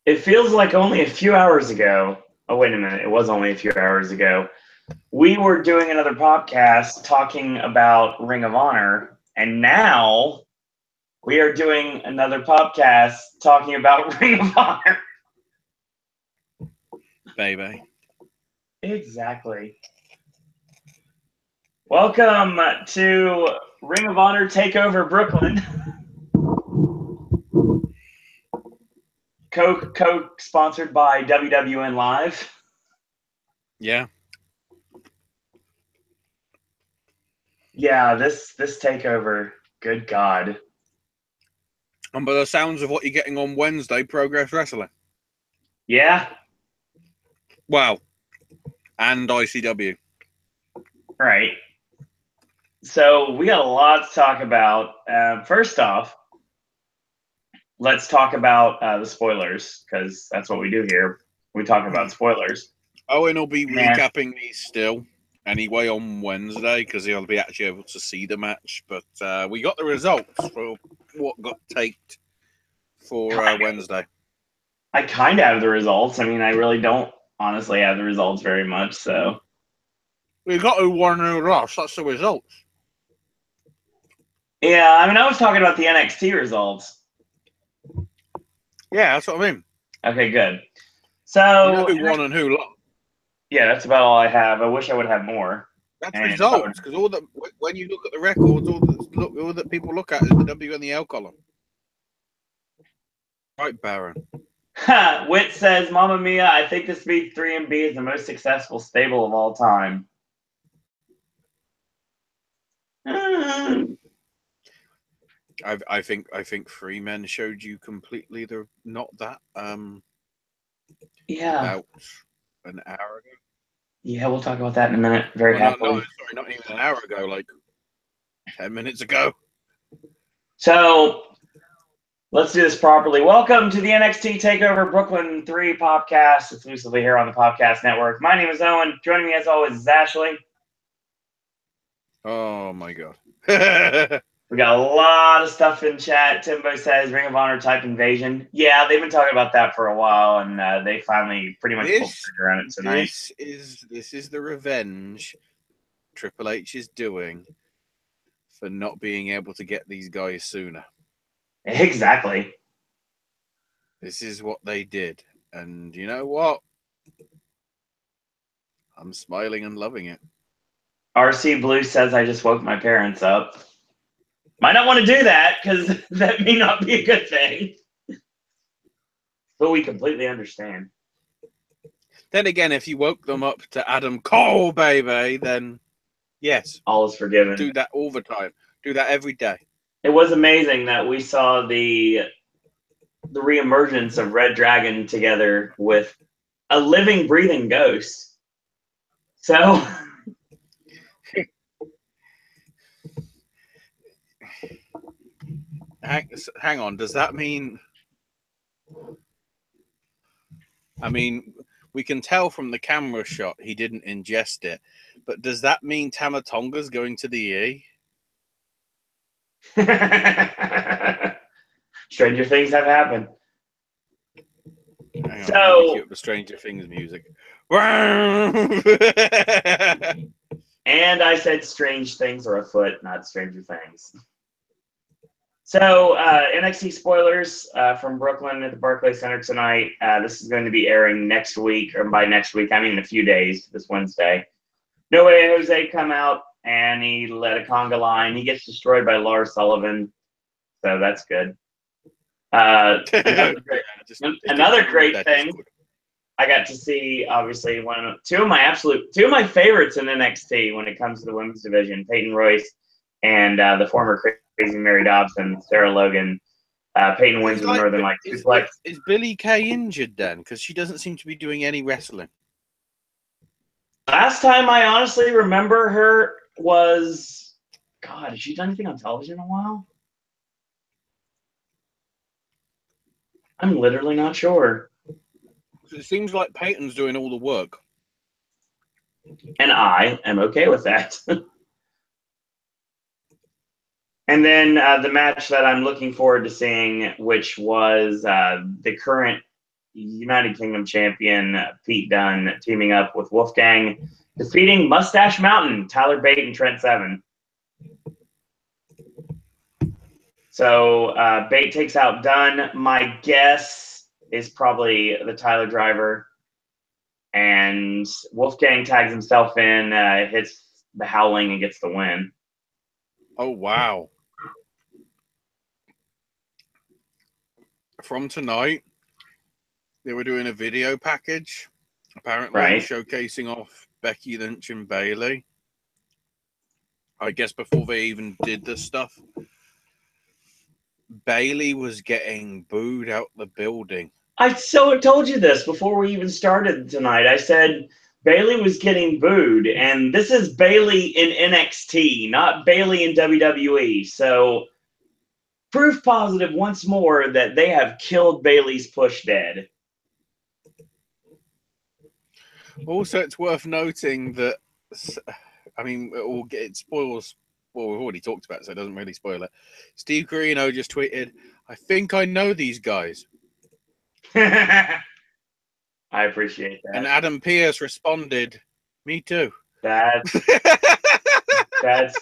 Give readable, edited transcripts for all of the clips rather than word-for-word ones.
It feels like only a few hours ago. Oh, wait a minute. It was only a few hours ago. We were doing another podcast talking about Ring of Honor, and now we are doing another podcast talking about Ring of Honor. Baby. Exactly. Welcome to Ring of Honor Takeover Brooklyn. Co-sponsored by WWN Live. Yeah. Yeah, this takeover, good God. And by the sounds of what you're getting on Wednesday, Progress Wrestling. Yeah. Wow. And ICW. Right. So we got a lot to talk about. First off, let's talk about the spoilers, because that's what we do here. We talk about spoilers. Owen will be recapping these still anyway on Wednesday because he'll be actually able to see the match. But we got the results for what got taped for Wednesday. I kind of have the results. I mean, I really don't honestly have the results very much. So we got who won and who lost. That's the results. Yeah, I mean, I was talking about the NXT results. Yeah, that's what I mean. Okay, good. So you know who won and who lost. Yeah, that's about all I have. I wish I would have more. That's results, because all that when you look at the records, all that people look at is the W and the L column. Right, Baron. Wit says, "Mamma Mia, I think this beat 3MB is the most successful stable of all time." I think 3 Men showed you completely not that. Yeah. About an hour ago. Yeah, we'll talk about that in a minute. Very happily. No, sorry, not even an hour ago. Like 10 minutes ago. So let's do this properly. Welcome to the NXT Takeover Brooklyn III Popcast, exclusively here on the Popcast Network. My name is Owen. Joining me as always is Ashley. Oh my God. We got a lot of stuff in chat. Timbo says Ring of Honor type invasion. Yeah, they've been talking about that for a while, and they finally pretty much pulled the trigger on it tonight. This is the revenge Triple H is doing for not being able to get these guys sooner. Exactly. This is what they did. And you know what? I'm smiling and loving it. RC Blue says I just woke my parents up. Might not want to do that because that may not be a good thing. But we completely understand. Then again, if you woke them up to Adam Cole, baby, then yes. All is forgiven. Do that all the time. Do that every day. It was amazing that we saw the reemergence of Red Dragon together with a living, breathing ghost. So hang on, does that mean... I mean, we can tell from the camera shot he didn't ingest it, but does that mean Tama Tonga's going to the E? Stranger things have happened. Hang on, let me cue up the Stranger Things music. And I said strange things are afoot, not Stranger Things. So NXT spoilers from Brooklyn at the Barclays Center tonight. This is going to be airing next week, or by next week, I mean in a few days, this Wednesday. No Way Jose come out, and he led a conga line. He gets destroyed by Lars Sullivan, so that's good. Another great thing, I got to see, obviously, two of my favorites in NXT when it comes to the women's division, Peyton Royce and the former Crazy Mary Dobson, Sarah Logan. Peyton wins with Northern Light suplex. Is Billie Kay injured then? Because she doesn't seem to be doing any wrestling. Last time I honestly remember her was, God, has she done anything on television in a while? I'm literally not sure. It seems like Peyton's doing all the work. And I am okay with that. And then the match that I'm looking forward to seeing, which was the current United Kingdom champion Pete Dunne teaming up with Wolfgang, defeating Mustache Mountain, Tyler Bate, and Trent Seven. So Bate takes out Dunne. My guess is probably the Tyler driver. And Wolfgang tags himself in, hits the howling, and gets the win. Oh, wow. From tonight, they were doing a video package, apparently, showcasing off Becky Lynch and Bayley. I guess before they even did the stuff, Bayley was getting booed out the building. I told you this before we even started tonight. I said Bayley was getting booed, and this is Bayley in NXT, not Bayley in WWE. So proof positive once more that they have killed Bayley's push dead. Also, it's worth noting that, I mean, it spoils. Well, we've already talked about it, so it doesn't really spoil it. Steve Corino just tweeted, "I think I know these guys." I appreciate that. And Adam Pearce responded, "Me too." That's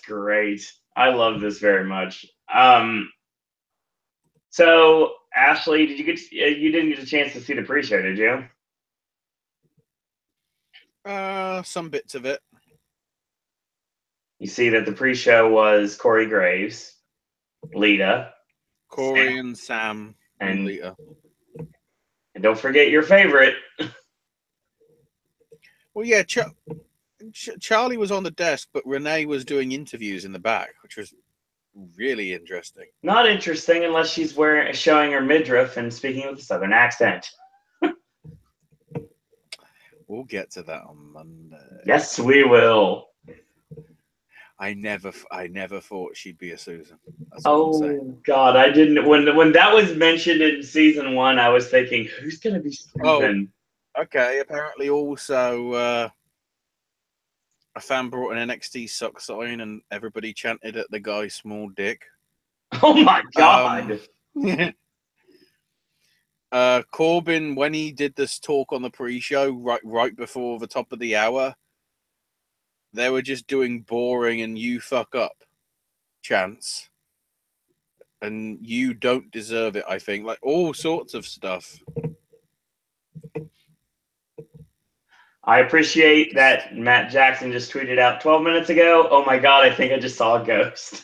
great. I love this very much. So Ashley, you didn't get a chance to see the pre-show, did you? Some bits of it. You see that the pre-show was Corey Graves, Lita, Corey and Sam and Lita. And don't forget your favorite. Well, yeah, Charlie was on the desk, but Renee was doing interviews in the back, which was really interesting. Not interesting unless she's showing her midriff and speaking with a southern accent. We'll get to that on Monday. Yes, we will. I never thought she'd be a Susan. That's oh God, I didn't. When that was mentioned in season 1, I was thinking, who's going to be Susan? Oh, okay. Apparently, also a fan brought an NXT suck sign, and everybody chanted at the guy "small dick." Oh my God. Corbin, when he did this talk on the pre-show right before the top of the hour, they were just doing boring and "you fuck up" chants, and "you don't deserve it." I think, like, all sorts of stuff. I appreciate that Matt Jackson just tweeted out 12 minutes ago, "Oh my God, I think I just saw a ghost."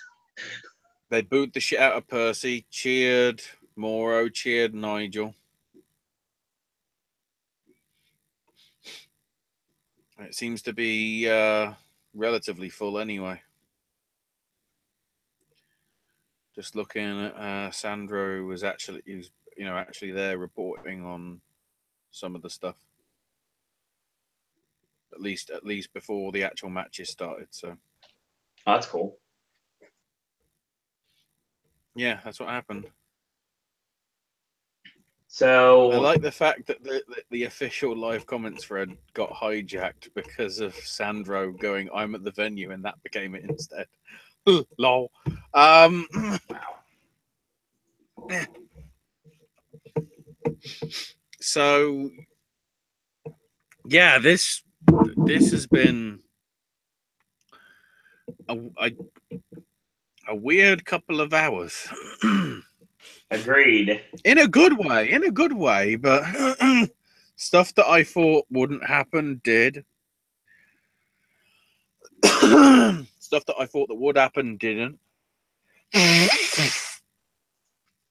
They booed the shit out of Percy, cheered Mauro, cheered Nigel. It seems to be relatively full anyway. Just looking at Sandro was actually there reporting on some of the stuff. At least before the actual matches started. So that's cool. Yeah, that's what happened. So I like the fact that the official live comments thread got hijacked because of Sandro going, "I'm at the venue," and that became it instead. Lol. Wow. So yeah, this has been a weird couple of hours. Agreed. In a good way, but stuff that I thought wouldn't happen did. Stuff that I thought that would happen didn't.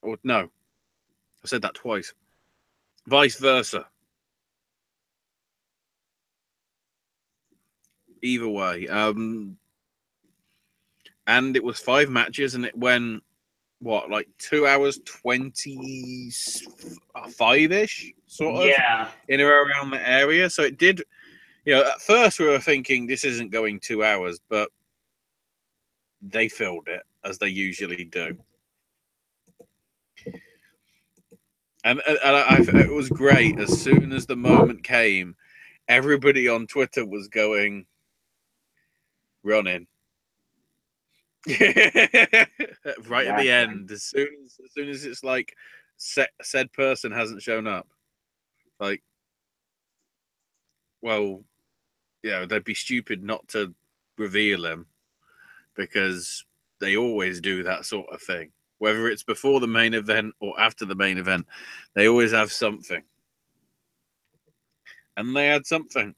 Or no, I said that twice. Vice versa. Either way. And it was 5 matches, and it went, what, like 2 hours 25-ish, sort of? Yeah. In or around the area. So it did, at first we were thinking this isn't going 2 hours, but they filled it, as they usually do. And it was great. As soon as the moment came, everybody on Twitter was going, running. Right at the end, as soon as it's like said person hasn't shown up. Like, well, they'd be stupid not to reveal him because they always do that sort of thing. Whether it's before the main event or after the main event, they always have something. And they had something.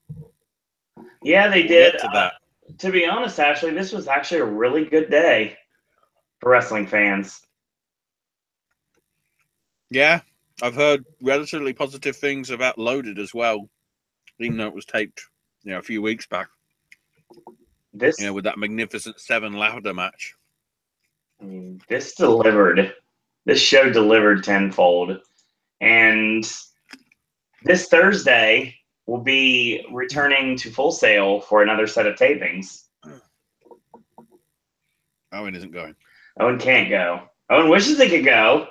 Yeah, they We'll did. get to that. To be honest, Ashley, this was actually a really good day for wrestling fans. Yeah, I've heard relatively positive things about Loaded as well, even though it was taped, a few weeks back. With that magnificent 7 ladder match. I mean, this delivered. This show delivered tenfold. And this Thursday will be returning to Full Sail for another set of tapings. Owen isn't going. Owen can't go. Owen wishes he could go.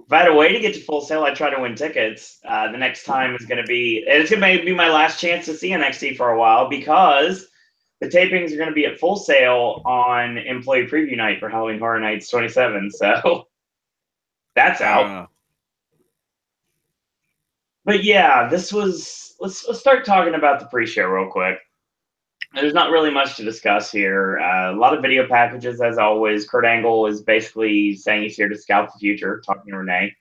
If I had a way to get to Full Sail, I'd try to win tickets. The next time is going to be, and it's going to be my last chance to see NXT for a while because the tapings are going to be at Full Sail on employee preview night for Halloween Horror Nights 27. So that's out. But yeah, this was. Let's start talking about the pre-show real quick. There's not really much to discuss here. A lot of video packages, as always. Kurt Angle is basically saying he's here to scout the future, talking to Renee.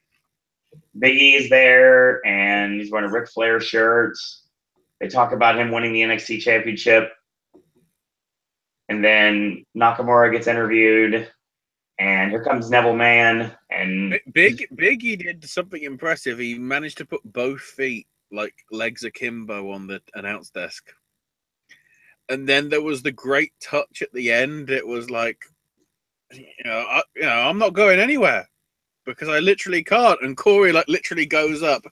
Big E is there, and he's wearing a Ric Flair shirt. They talk about him winning the NXT Championship. And then Nakamura gets interviewed, and here comes Neville Man. And Big E did something impressive. He managed to put both feet, like legs akimbo, on the announce desk. And then there was the great touch at the end. It was like, I'm not going anywhere because I literally can't. And Corey literally goes up,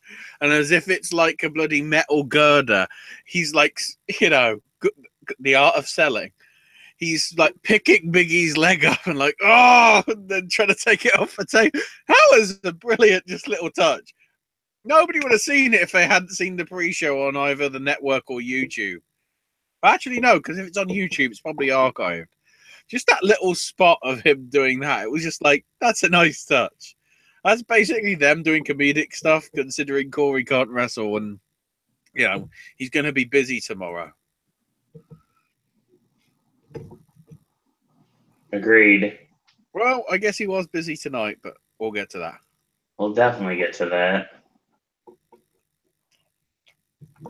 and as if it's like a bloody metal girder, he's like, the art of selling. He's like picking Big E's leg up and and then trying to take it off the table. That was a brilliant, just little touch. Nobody would have seen it if they hadn't seen the pre-show on either the network or YouTube. Actually, no, because if it's on YouTube, it's probably archived. Just that little spot of him doing that, it was just like, that's a nice touch. That's basically them doing comedic stuff, considering Corey can't wrestle and, he's going to be busy tomorrow. Agreed. Well, I guess he was busy tonight, but we'll get to that. We'll definitely get to that.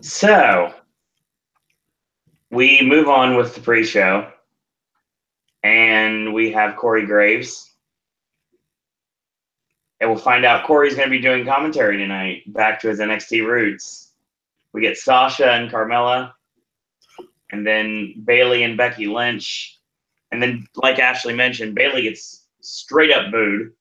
So, we move on with the pre-show, and we have Corey Graves. And we'll find out Corey's going to be doing commentary tonight, back to his NXT roots. We get Sasha and Carmella, and then Bayley and Becky Lynch. And then, like Ashley mentioned, Bayley gets straight up booed.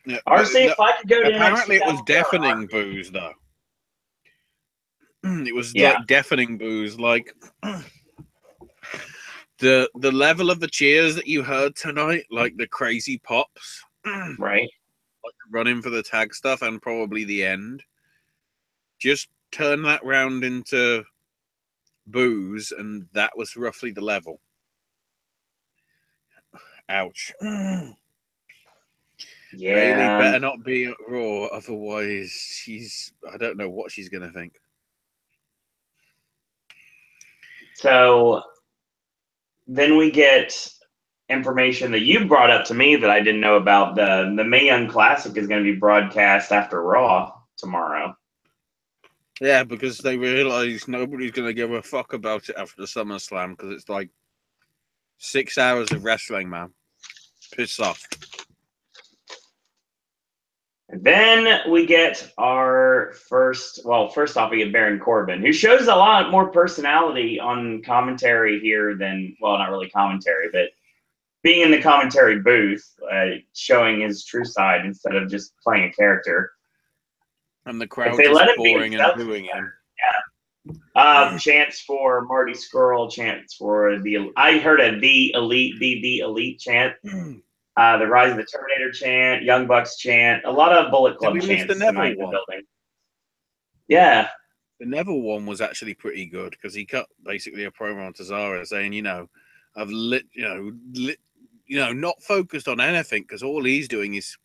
Yeah, RC, if I could go to apparently NXT, it was deafening boos, though. It was deafening boos. Like the level of the cheers that you heard tonight, like the crazy pops, right? Like running for the tag stuff and probably the end. Just turn that round into boos, and that was roughly the level. Ouch. Yeah. Bayley better not be at Raw, otherwise I don't know what she's going to think. So then we get information that you brought up to me that I didn't know about. The Mae Young Classic is going to be broadcast after Raw tomorrow. Yeah, because they realize nobody's going to give a fuck about it after the SummerSlam because it's like 6 hours of wrestling, man. Piss off. And then we get our first off we get Baron Corbin, who shows a lot more personality on commentary here than, well, not really commentary, but being in the commentary booth, showing his true side instead of just playing a character. And the crowd just boring and booing him. Yeah. Chants for Marty Scurll, chants for I heard the elite chant. The Rise of the Terminator chant, Young Bucks chant, a lot of Bullet Club chants tonight in the building. Yeah. The Neville one was actually pretty good because he cut basically a promo on Cesaro saying, I've not focused on anything because all he's doing is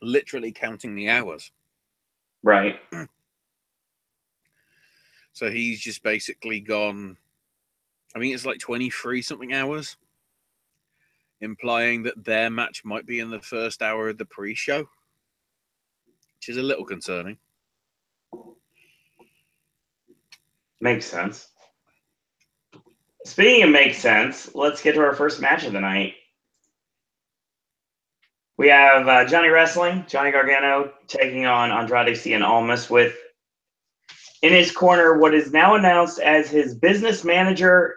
literally counting the hours. Right. So he's just basically gone, I mean, it's like 23 something hours, implying that their match might be in the first hour of the pre-show, which is a little concerning. Makes sense. Speaking of makes sense, let's get to our first match of the night. We have Johnny Wrestling, Johnny Gargano, taking on Andrade Cien Almas with, in his corner, what is now announced as his business manager,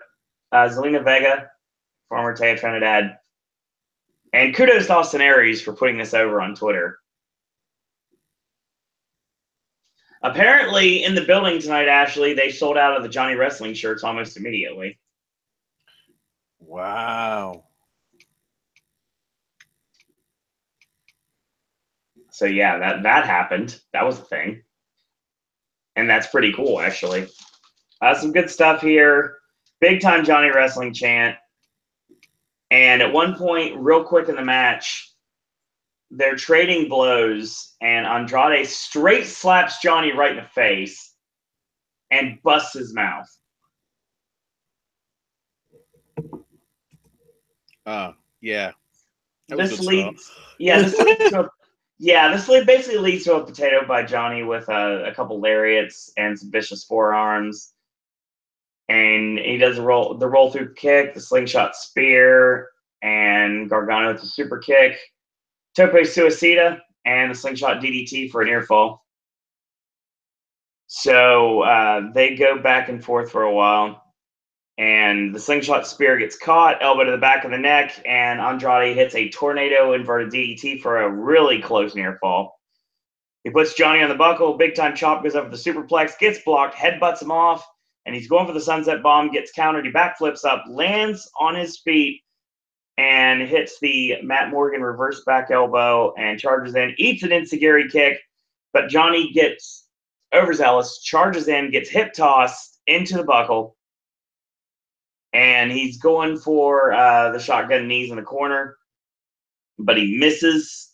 Zelina Vega, former Taya Trinidad. And kudos to Austin Aries for putting this over on Twitter. Apparently, in the building tonight, Ashley, they sold out of the Johnny Wrestling shirts almost immediately. Wow. So, yeah, that happened. That was a thing. And that's pretty cool, actually. Some good stuff here. Big time Johnny Wrestling chant. And at one point, real quick in the match, they're trading blows, and Andrade straight slaps Johnny right in the face and busts his mouth. Yeah. This basically leads to a potato by Johnny with a couple lariats and some vicious forearms. And he does the roll through kick, the slingshot spear, and Gargano with the super kick, tope suicida, and the slingshot DDT for an ear fall. So they go back and forth for a while, and the slingshot spear gets caught, elbow to the back of the neck, and Andrade hits a tornado inverted DDT for a really close near fall. He puts Johnny on the buckle, big time chop goes up for the superplex, gets blocked, headbutts him off, and he's going for the sunset bomb, gets countered, he backflips up, lands on his feet, and hits the Matt Morgan reverse back elbow and charges in, eats an enziguri kick, but Johnny gets overzealous, charges in, gets hip tossed into the buckle, and he's going for the shotgun knees in the corner, but he misses.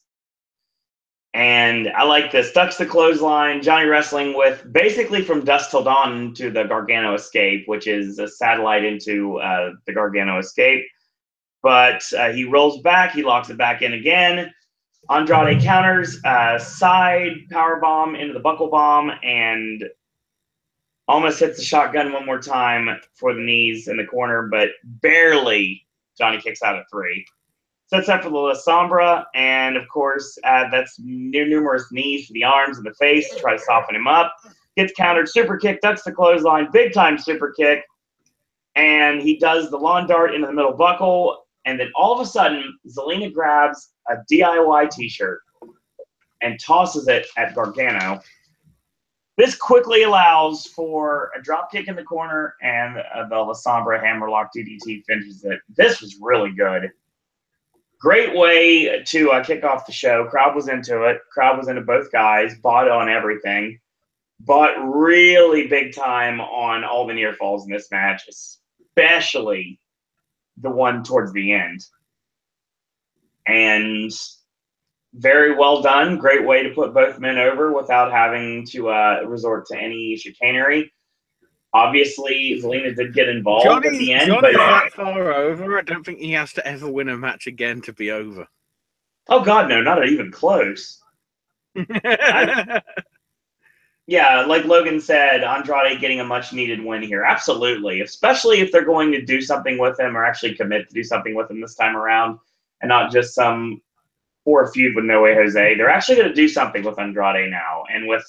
And I like this. Ducks the clothesline. Johnny Wrestling with basically from dusk till dawn to the Gargano escape, which is a satellite into the Gargano escape. But he rolls back. He locks it back in again. Andrade counters, side power bomb into the buckle bomb, and almost hits the shotgun one more time for the knees in the corner, but barely. Johnny kicks out at 3. Sets up for the La Sombra, and of course, that's numerous knees to the arms and the face to try to soften him up. Gets countered, super kick, ducks the clothesline, big time super kick, and he does the lawn dart into the middle buckle, and then all of a sudden, Zelina grabs a DIY t-shirt and tosses it at Gargano. This quickly allows for a drop kick in the corner, and the La Sombra hammerlock DDT finishes it. This was really good. Great way to kick off the show. Crowd was into it. Crowd was into both guys. Bought on everything. But really big time on all the near falls in this match, especially the one towards the end. And very well done. Great way to put both men over without having to resort to any chicanery. Obviously, Zelina did get involved at the end. Johnny's that far over. I don't think he has to ever win a match again to be over. Oh, God, no. Not even close. Yeah, like Logan said, Andrade getting a much-needed win here. Absolutely. Especially if they're going to do something with him or actually commit to do something with him this time around and not just some poor feud with No Way Jose. They're actually going to do something with Andrade now. And with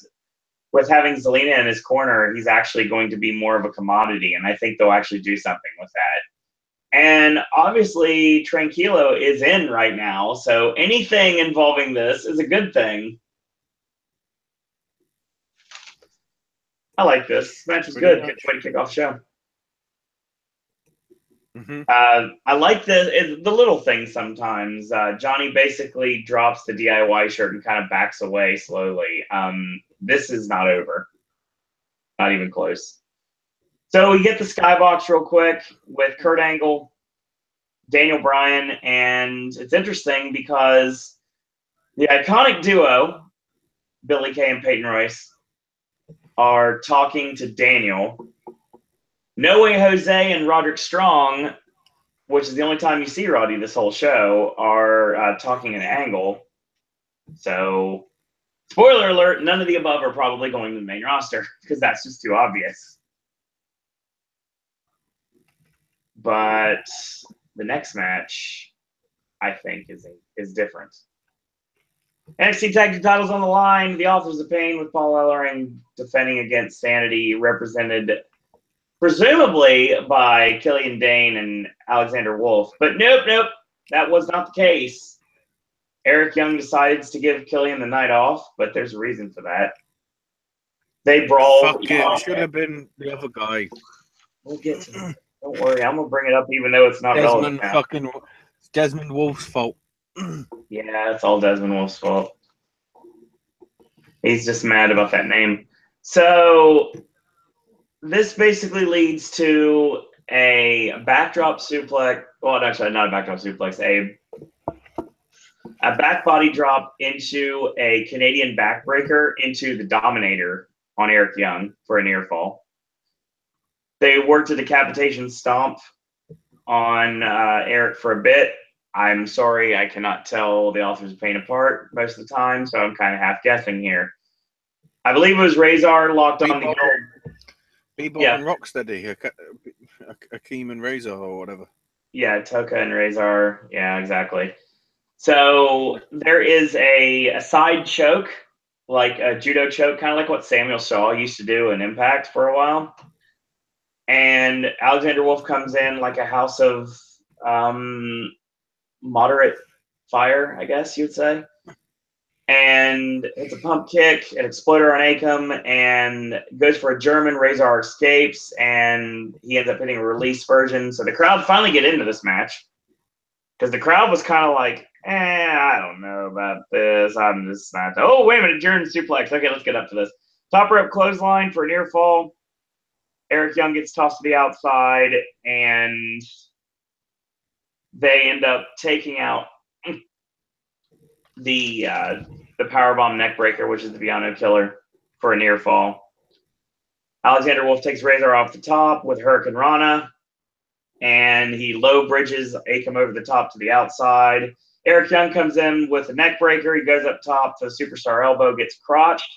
having Zelina in his corner, he's actually going to be more of a commodity, and I think they'll actually do something with that. And obviously, Tranquilo is in right now, so anything involving this is a good thing. I like this. Match was good. Good way to kick off the show. Mm-hmm. I like the little things sometimes. Johnny basically drops the DIY shirt and kind of backs away slowly. This is not over. Not even close. So we get the skybox real quick with Kurt Angle, Daniel Bryan, and it's interesting because The iconic duo, Billy Kay and Peyton Royce, are talking to Daniel. No Way Jose and Roderick Strong, which is the only time you see Roddy this whole show, are talking an angle. So, spoiler alert, none of the above are probably going to the main roster because that's just too obvious. But the next match, I think, is different. NXT Tag Team titles on the line. The Authors of Pain with Paul Ellering defending against Sanity, represented presumably by Killian Dane and Alexander Wolf. But nope, that was not the case. Eric Young decides to give Killian the night off, but there's a reason for that. They brawl. Fuck it, should have been the other guy. We'll get to it. Don't worry, I'm gonna bring it up even though it's not relevant now. It's Desmond Wolf's fault. Yeah, it's all Desmond Wolf's fault. He's just mad about that name. So this basically leads to a backdrop suplex. Well, actually, not a backdrop suplex. A back body drop into a Canadian backbreaker into the Dominator on Eric Young for a near fall. They worked a decapitation stomp on Eric for a bit. I'm sorry, I cannot tell the Authors of Pain apart most of the time, so I'm kind of half guessing here. I believe it was Razor locked on the gold. Bebop and Rocksteady, Akeem and Razor or whatever. Yeah, Toka and Razor. Yeah, exactly. So there is a side choke, like a judo choke, kind of like what Samuel Shaw used to do in Impact for a while. And Alexander Wolf comes in like a house of moderate fire, I guess you'd say. And it's a pump kick, an exploder on Akam, and goes for a German. Razor escapes, and he ends up hitting a release version. So the crowd finally get into this match because the crowd was kind of like, I don't know about this. I'm just not. Oh, wait a minute, German suplex. Okay, let's get up to this. Top rope clothesline for a near fall. Eric Young gets tossed to the outside, and they end up taking out the powerbomb neckbreaker, which is the Viano killer, for a near fall. Alexander Wolf takes Razor off the top with Hurricane Rana, and he low bridges Akam over the top to the outside. Eric Young comes in with a neckbreaker. He goes up top to a superstar elbow, gets crotched,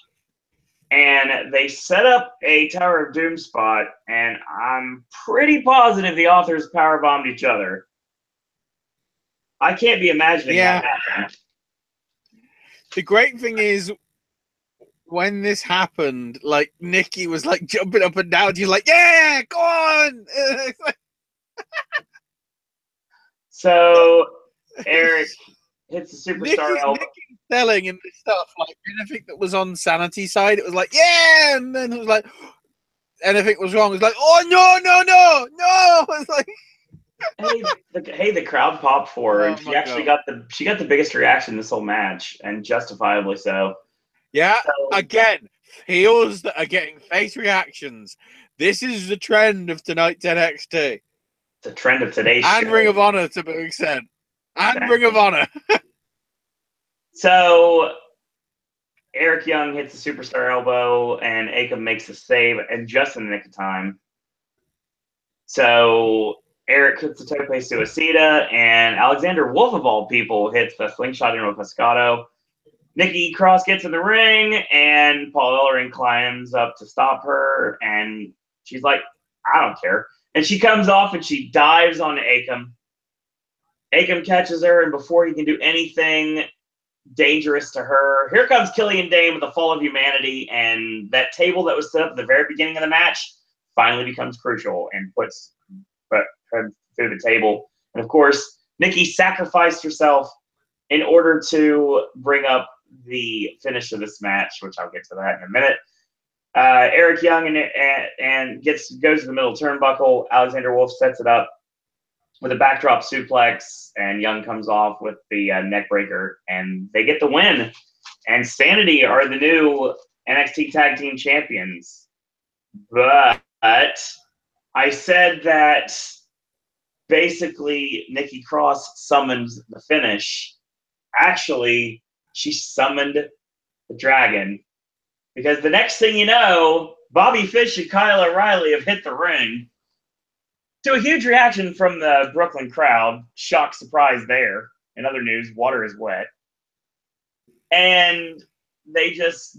and they set up a Tower of Doom spot, and I'm pretty positive the Authors powerbombed each other. I can't be imagining that happened. The great thing is, when this happened, like, Nikki was like jumping up and down. She's like, "Yeah, go on!" So Eric hits the superstar elbow. Nikki's selling and this stuff, like anything that was on Sanity side, it was like, "Yeah," and then it was like, anything was wrong, it was like, "Oh no!" It's like. The crowd popped for her, and she actually got the biggest reaction this whole match, and justifiably so. Yeah, again, heels that are getting face reactions. This is the trend of tonight's NXT. The trend of today's and show. Ring of Honor to be extent, and Ring of Honor. So Eric Young hits the superstar elbow, and Akam makes a save, and just in the nick of time. So Eric hits the tope suicida, and Alexander Wolf, of all people, hits the slingshot into a pescado. Nikki Cross gets in the ring, and Paul Ellering climbs up to stop her, and she's like, "I don't care." And she comes off, and she dives on Akam. Akam catches her, and before he can do anything dangerous to her, here comes Killian Dane with the Fall of Humanity, and that table that was set up at the very beginning of the match finally becomes crucial and puts her through the table. And of course, Nikki sacrificed herself in order to bring up the finish of this match, which I'll get to that in a minute. Eric Young and goes to the middle turnbuckle. Alexander Wolf sets it up with a backdrop suplex, and Young comes off with the neck breaker, and they get the win. And Sanity are the new NXT Tag Team Champions. But I said that basically Nikki Cross summons the finish. Actually, she summoned the dragon. Because the next thing you know, Bobby Fish and Kyle O'Reilly have hit the ring. To a huge reaction from the Brooklyn crowd. Shock, surprise there. In other news, water is wet. And they just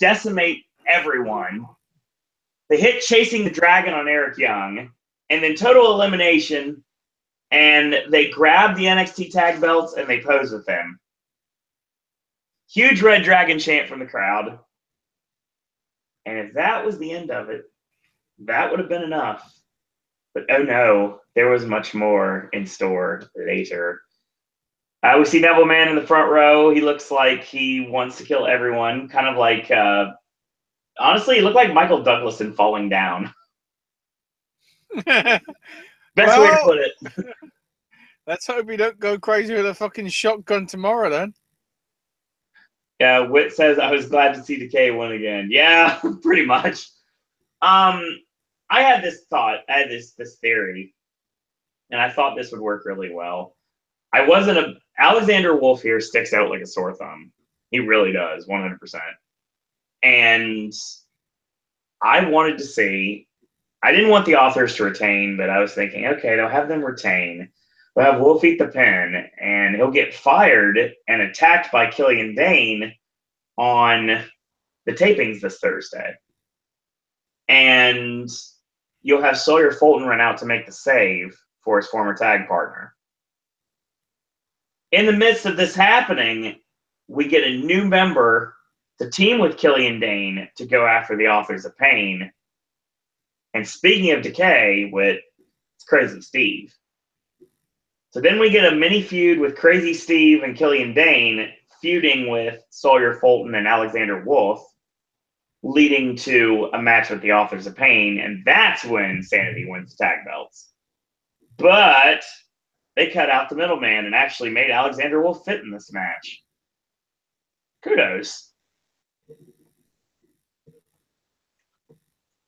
decimate everyone. They hit Chasing the Dragon on Eric Young. And then total elimination. And they grab the NXT tag belts and they pose with them. Huge Red Dragon chant from the crowd. And if that was the end of it, that would have been enough. But oh no, there was much more in store later. We see Neville Man in the front row. He looks like he wants to kill everyone. Kind of like, honestly, he looked like Michael Douglas in Falling Down. Best way to put it. Let's hope he don't go crazy with a fucking shotgun tomorrow then. Yeah, Whit says, I was glad to see Decay win again. Yeah, pretty much. I had this thought, I had this theory, and I thought this would work really well. Alexander Wolf here sticks out like a sore thumb. He really does, 100%. And I wanted to see, I didn't want the authors to retain, but I was thinking, okay, they'll have them retain. We'll have Wolf eat the pin, and he'll get fired and attacked by Killian Dane on the tapings this Thursday. And you'll have Sawyer Fulton run out to make the save for his former tag partner. In the midst of this happening, we get a new member to team with Killian Dane to go after the Authors of Pain. And speaking of Decay, it's Crazy Steve. So then we get a mini feud with Crazy Steve and Killian Dane feuding with Sawyer Fulton and Alexander Wolf, leading to a match with the Authors of Pain, and that's when Sanity wins tag belts. But they cut out the middleman and actually made Alexander Wolf fit in this match. Kudos.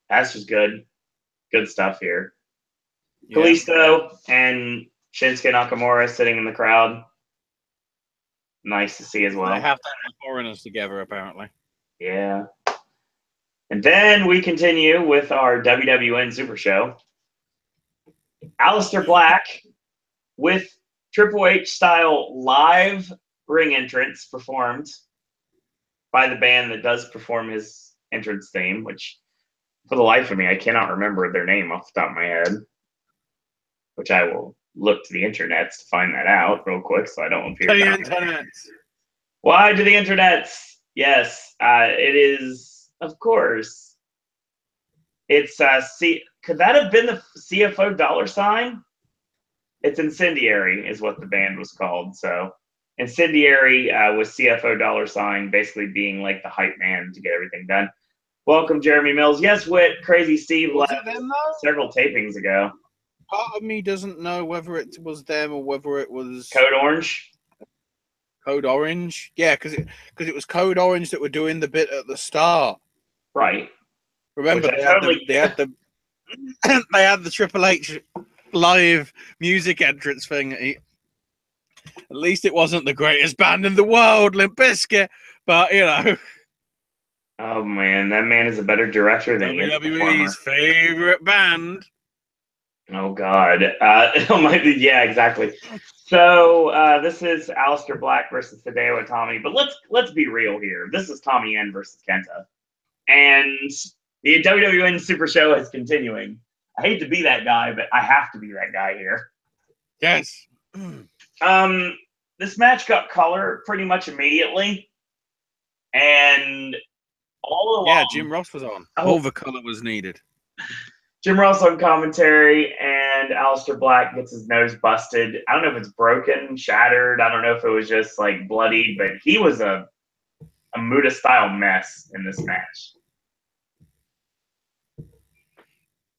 That's just good. Good stuff here. Yeah. Kalisto and Shinsuke Nakamura sitting in the crowd. Nice to see as well. They have to have foreigners together, apparently. Yeah. And then we continue with our WWN Super Show. Aleister Black with Triple H style live ring entrance performed by the band that does perform his entrance theme, which for the life of me, I cannot remember their name off the top of my head, which I will look to the internets to find that out real quick so I don't appear. To the internets. Why to the internets? Yes, it is, of course. It's could that have been the CFO $? It's Incendiary is what the band was called. So Incendiary was CFO $, basically being like the hype man to get everything done. Welcome, Jeremy Mills. Yes, Whit, Crazy Steve left several tapings ago. Part of me doesn't know whether it was them or whether it was Code Orange. Code Orange, yeah, because it was Code Orange that were doing the bit at the start, right? Remember they had the Triple H live music entrance thing. At least it wasn't the greatest band in the world, Limp Bizkit, but you know. Oh man, that man is a better director than WWE's favorite band. Oh God! Yeah, exactly. So this is Aleister Black versus Hideo Itami, but let's be real here. This is Tommy End versus Kenta, and the WWN Super Show is continuing. I hate to be that guy, but I have to be that guy here. Yes. This match got color pretty much immediately, and all along, yeah, Jim Ross was on. All the color was needed. Jim Ross on commentary, and Aleister Black gets his nose busted. I don't know if it's broken, shattered. I don't know if it was just like bloodied, but he was a Muta style mess in this match.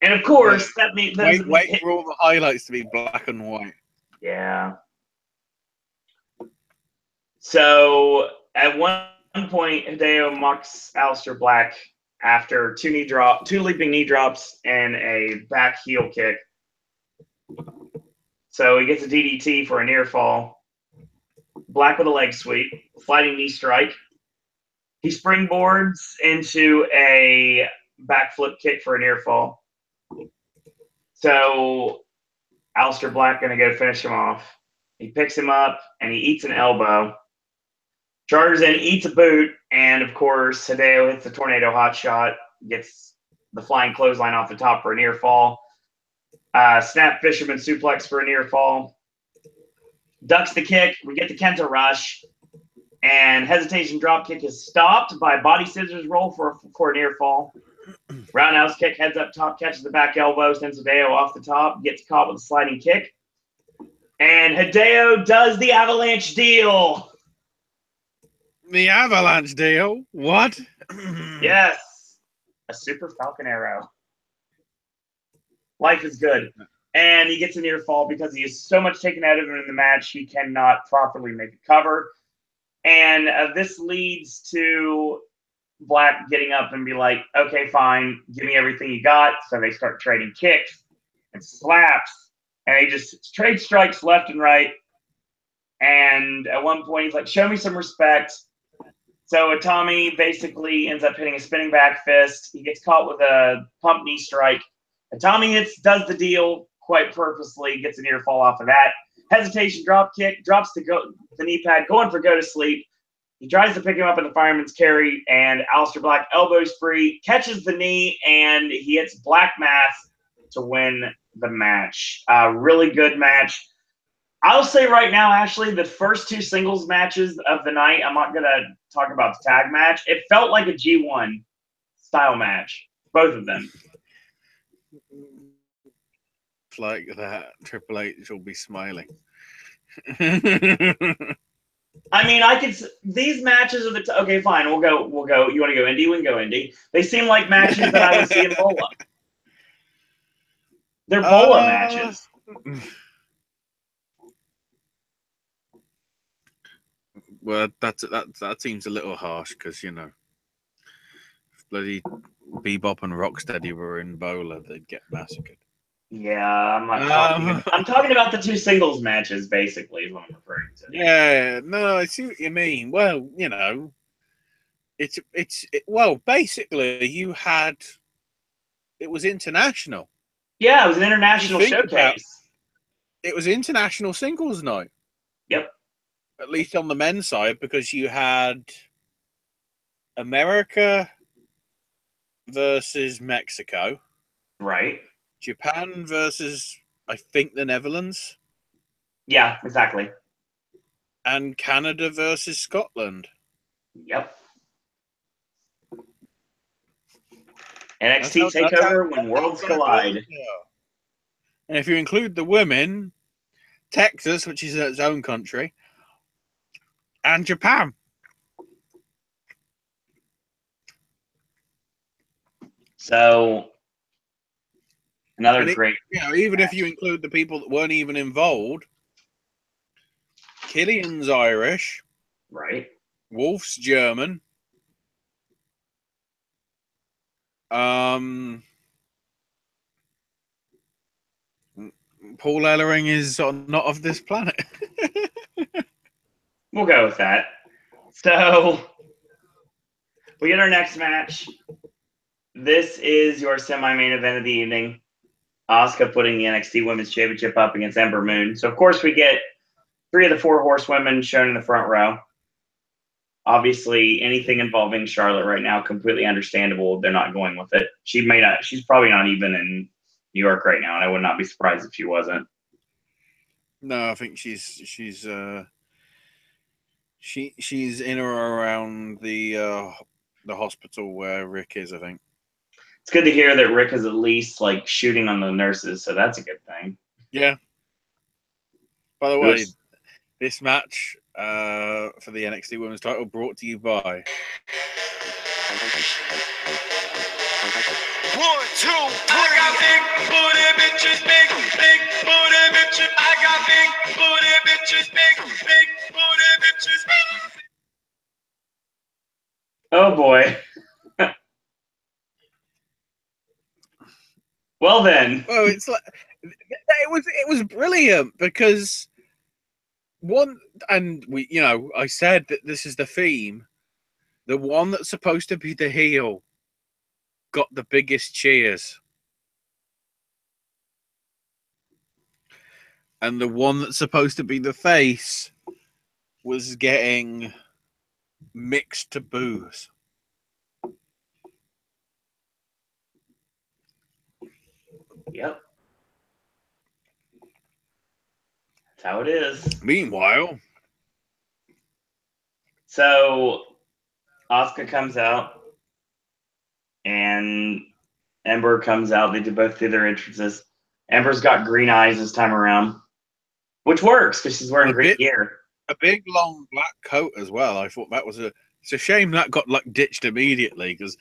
And of course, that means wait for all the highlights to be black and white. Yeah. So at one point, Hideo mocks Aleister Black after two leaping knee drops and a back heel kick. So he gets a DDT for a near fall. Black with a leg sweep. sliding knee strike. He springboards into a backflip kick for a near fall. So Aleister Black going to go finish him off. He picks him up and he eats an elbow. Chargers in, eats a boot, and of course, Hideo hits the tornado hot shot, gets the flying clothesline off the top for a near fall. Snap fisherman suplex for a near fall. Ducks the kick. We get the Kenta rush. And hesitation drop kick is stopped by body scissors roll for a near fall. Roundhouse kick, heads up top, catches the back elbow, sends Hideo off the top, gets caught with a sliding kick. And Hideo does the avalanche deal. The avalanche deal? What? Yes. A super Falcon Arrow. Life is good. And he gets a near fall because he is so much taken out of him in the match, he cannot properly make a cover. And this leads to Black getting up and be like, okay, fine, give me everything you got. So they start trading kicks and slaps. And they just trade strikes left and right. And at one point, he's like, show me some respect. So Itami basically ends up hitting a spinning back fist. He gets caught with a pump knee strike. Itami does the deal quite purposely, gets a near fall off of that. Hesitation drop kick, drops the knee pad, going for go to sleep. He tries to pick him up in the fireman's carry, and Aleister Black elbows free, catches the knee, and he hits Black Mass to win the match. Really good match. I'll say right now, Ashley, the first two singles matches of the night, I'm not going to talk about the tag match. It felt like a G1 style match, both of them. Like that, Triple H will be smiling. I mean, these matches are okay, fine. We'll go. You want to go indie? We can go indie. They seem like matches that I would see in Bola. They're Bola matches. Well, that seems a little harsh because, you know, if bloody Bebop and Rocksteady were in Bola, they'd get massacred. Yeah, I'm not talking. I'm talking about the two singles matches, basically, is what I'm referring to. Yeah, no, I see what you mean. Well, you know, well, basically, it was international. Yeah, it was an international showcase. It was international singles night. Yep. At least on the men's side, because you had America versus Mexico. Right. Japan versus, I think, the Netherlands. Yeah, exactly. And Canada versus Scotland. Yep. NXT Takeover when worlds collide. And if you include the women, Texas, which is its own country, and Japan. So, another great. You know, even if you include the people that weren't even involved, Killian's Irish. Right. Wolf's German. Paul Ellering is not of this planet. We'll go with that. So, we get our next match. This is your semi-main event of the evening. Asuka putting the NXT Women's Championship up against Ember Moon. So, of course, we get 3 of the 4 horsewomen shown in the front row. Obviously, anything involving Charlotte right now, completely understandable. They're not going with it. She's probably not even in New York right now, and I would not be surprised if she wasn't. No, I think she's in or around the hospital where Rick is, I think. It's good to hear that Rick is at least like shooting on the nurses, so that's a good thing. Yeah. By the way, this match for the NXT Women's title brought to you by 1, 2, 3. I got big booty bitches, big booty bitches. I got big booty bitches, big booty bitches. Oh boy. Well then. Oh, it's like it was brilliant because I said that this is the theme. The one that's supposed to be the heel got the biggest cheers. And the one that's supposed to be the face was getting mixed to boos. Yep. That's how it is. Meanwhile, so Asuka comes out and Ember comes out. They both do their entrances. Ember's got green eyes this time around, which works because she's wearing green gear. A big long black coat as well. I thought that was it's a shame that got ditched immediately, because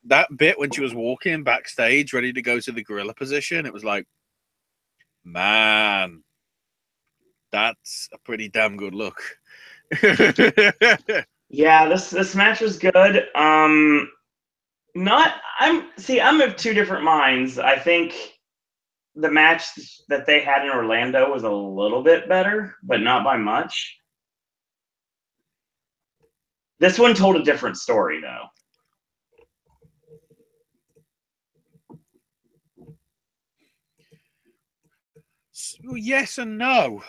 that bit when she was walking backstage ready to go to the gorilla position, it was like, man, that's a pretty damn good look. Yeah, this match was good. I'm of two different minds. I think the match that they had in Orlando was a little bit better, but not by much. This one told a different story, though. Well, yes and no.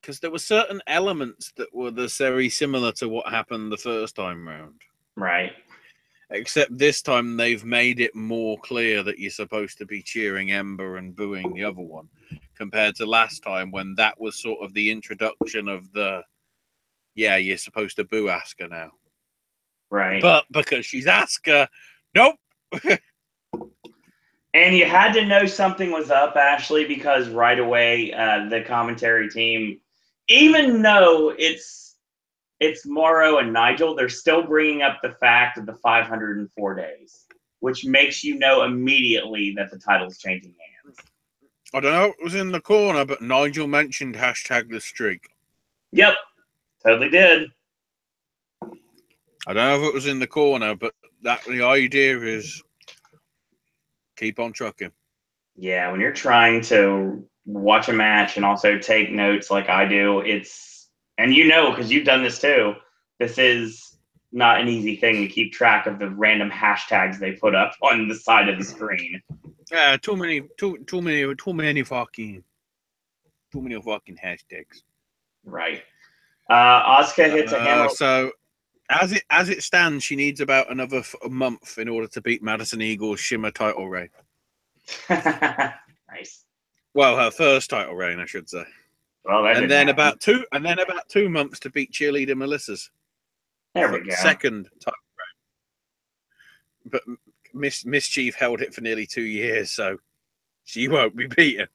Because there were certain elements that were very similar to what happened the first time round. Right. Except this time they've made it more clear that you're supposed to be cheering Ember and booing the other one, compared to last time when that was sort of the introduction of you're supposed to boo Asuka now. Right. But because she's Asuka, nope. And you had to know something was up, Ashley, because right away the commentary team, even though it's Morrow and Nigel, they're still bringing up the fact of the 504 days, which makes you know immediately that the title's changing hands. I don't know if it was in the corner, but Nigel mentioned #the streak. Yep, totally did. I don't know if it was in the corner, but the idea is keep on trucking. Yeah, when you're trying to watch a match and also take notes like I do, and because you've done this too, this is not an easy thing to keep track of the random hashtags they put up on the side of the screen. Yeah, too many fucking hashtags. Right. Asuka hits a hammer. So as it stands, she needs about another month in order to beat Madison Eagle's Shimmer title reign. Nice. Well, her first title reign, I should say. Well, and then about 2 months to beat Cheerleader Melissa's. There we go. Second title reign. But Mischief held it for nearly 2 years, so she won't be beaten.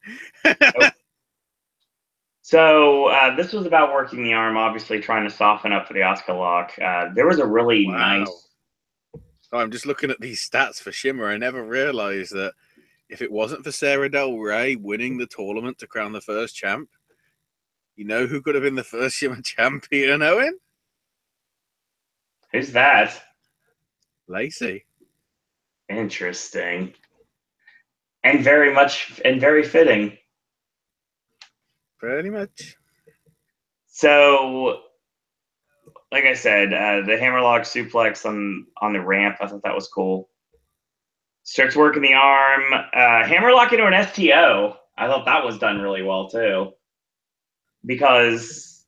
So this was about working the arm, obviously trying to soften up for the Asuka lock. There was a really nice... I'm just looking at these stats for Shimmer. I never realized that if it wasn't for Sarah Del Rey winning the tournament to crown the first champ, you know who could have been the first Shimmer champion, Owen? Who's that? Lacey. Interesting. And very fitting. Pretty much. So, like I said, the hammerlock suplex on the ramp, I thought that was cool. Starts working the arm. Hammerlock into an STO. I thought that was done really well, too. Because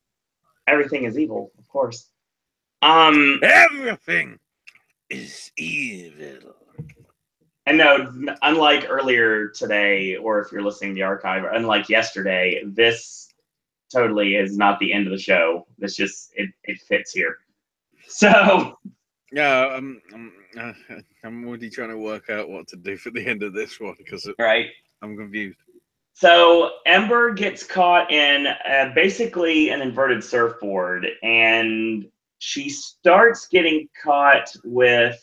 everything is evil, of course. Everything is evil. And no, unlike earlier today, or if you're listening to the archive, unlike yesterday, this totally is not the end of the show. This just, it fits here. So... Yeah, I'm already trying to work out what to do for the end of this one, because I'm confused. So Ember gets caught in basically an inverted surfboard, and she starts getting caught with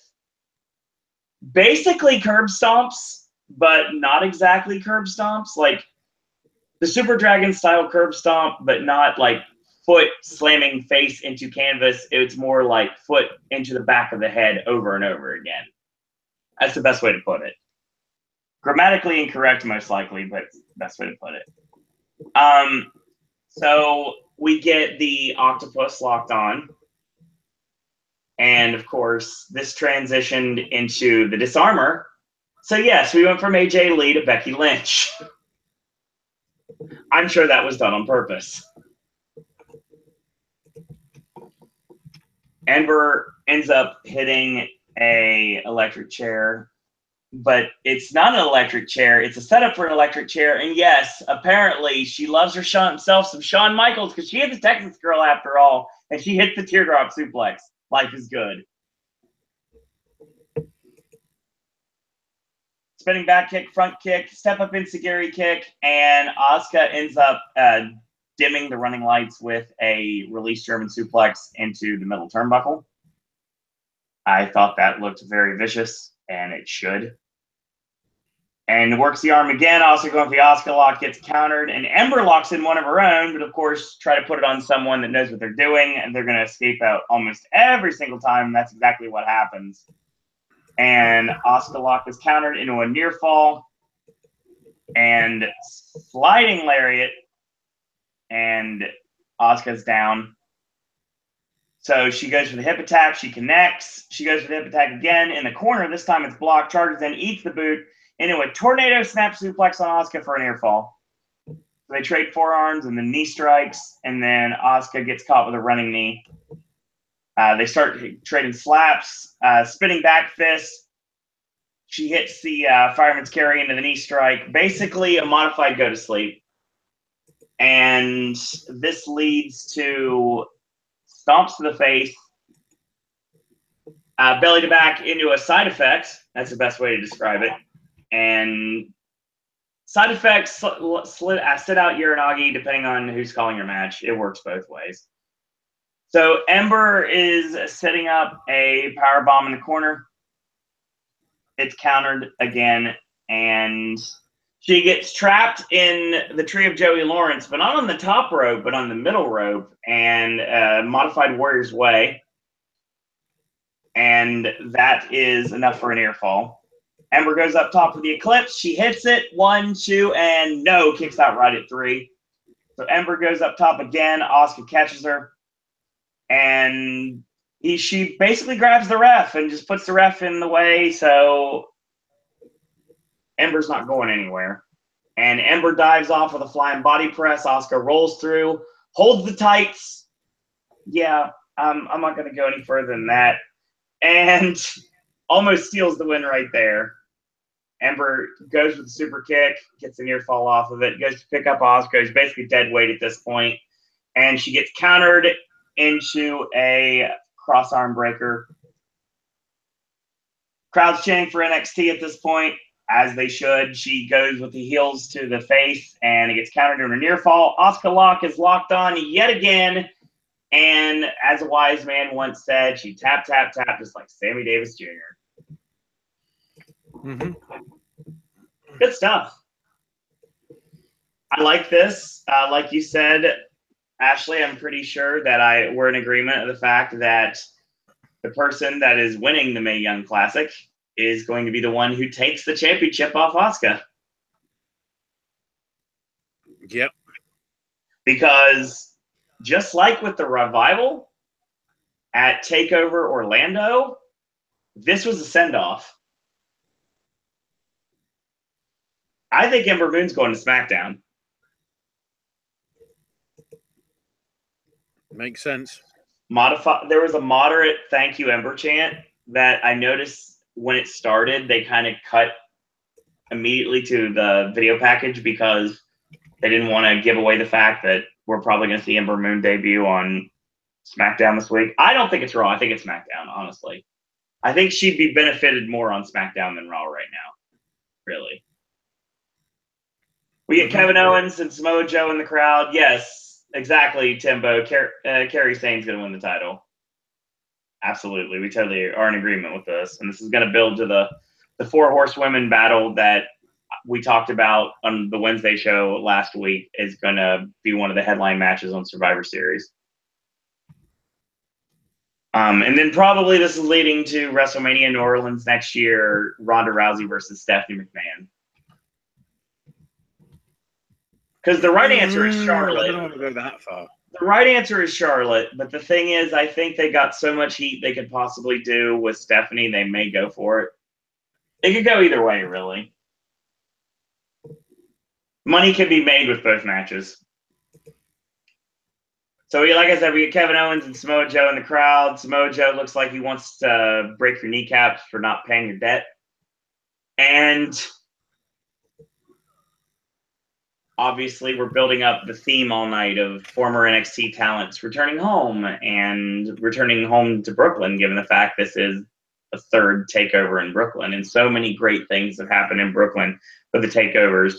basically curb stomps, but not exactly curb stomps, like the Super Dragon style curb stomp, but not like foot slamming face into canvas. It's more like foot into the back of the head over and over again. That's the best way to put it. Grammatically incorrect, most likely, but best way to put it. So we get the octopus locked on. And of course, this transitioned into the disarmor. So yes, we went from AJ Lee to Becky Lynch. I'm sure that was done on purpose. Ember ends up hitting a electric chair, but it's not an electric chair. It's a setup for an electric chair. And yes, apparently she loves herself some Shawn Michaels because she is a Texas girl after all, and she hits the teardrop suplex. Life is good. Spinning back kick, front kick, step up enziguri kick, and Asuka ends up dimming the running lights with a release German suplex into the middle turnbuckle. I thought that looked very vicious, and it should. And works the arm again, also going for the Asuka lock, gets countered, and Ember locks in one of her own, but of course, try to put it on someone that knows what they're doing, and they're going to escape out almost every single time, and that's exactly what happens. And Asuka lock is countered into a near fall, and sliding lariat, and Asuka's down. So she goes for the hip attack. She connects. She goes for the hip attack again in the corner. This time it's blocked. Charges in, eats the boot into a tornado snap suplex on Asuka for an near fall. So they trade forearms and then knee strikes, and then Asuka gets caught with a running knee. They start trading slaps, spinning back fist. She hits the fireman's carry into the knee strike. Basically a modified go to sleep. And this leads to stomps to the face, belly to back into a side effect. That's the best way to describe it. And side effects sit out Uranagi depending on who's calling your match. It works both ways. So Ember is setting up a power bomb in the corner. It's countered again, and she gets trapped in the tree of Joey Lawrence, but not on the top rope, but on the middle rope, and modified Warrior's Way. And that is enough for an ear fall. Ember goes up top for the Eclipse. She hits it. 1, 2, and no, kicks out right at 3. So Ember goes up top again. Asuka catches her. And she basically grabs the ref and just puts the ref in the way, so Ember's not going anywhere. And Ember dives off with a flying body press. Asuka rolls through, holds the tights. Yeah, I'm not going to go any further than that. And almost steals the win right there. Ember goes with the super kick, gets a near fall off of it, goes to pick up Asuka, who's basically dead weight at this point, and she gets countered into a cross arm breaker. Crowd's chanting for NXT at this point, as they should. She goes with the heels to the face, and it gets countered into a near fall. Asuka lock is locked on yet again, and as a wise man once said, she tap, tap, tap, just like Sammy Davis Jr. Mm-hmm. Good stuff. I like this. Like you said, Ashley, I'm pretty sure that we're in agreement of the fact that the person that is winning the Mae Young Classic is going to be the one who takes the championship off Asuka. Yep. Because just like with the Revival at TakeOver Orlando, this was a send-off. I think Ember Moon's going to SmackDown. Makes sense. There was a moderate thank you Ember chant that I noticed when it started. They kind of cut immediately to the video package because they didn't want to give away the fact that we're probably going to see Ember Moon debut on SmackDown this week. I don't think it's Raw. I think it's SmackDown, honestly. I think she'd be benefited more on SmackDown than Raw right now. Really. We get Kevin Owens and Samoa Joe in the crowd. Yes. Exactly, Timbo. Kairi Sane's going to win the title. Absolutely. We totally are in agreement with this. And this is going to build to the 4 horsewomen battle that we talked about on the Wednesday show last week is going to be one of the headline matches on Survivor Series. And then probably this is leading to WrestleMania New Orleans next year, Ronda Rousey versus Stephanie McMahon. Because the right answer is I Charlotte. don't want to go that far. The right answer is Charlotte, but the thing is, I think they got so much heat they could possibly do with Stephanie, they may go for it. It could go either way, really. Money can be made with both matches. So, like I said, we get Kevin Owens and Samoa Joe in the crowd. Samoa Joe looks like he wants to break your kneecaps for not paying your debt. And obviously, we're building up the theme all night of former NXT talents returning home and returning home to Brooklyn, given the fact this is a third takeover in Brooklyn. And so many great things have happened in Brooklyn with the takeovers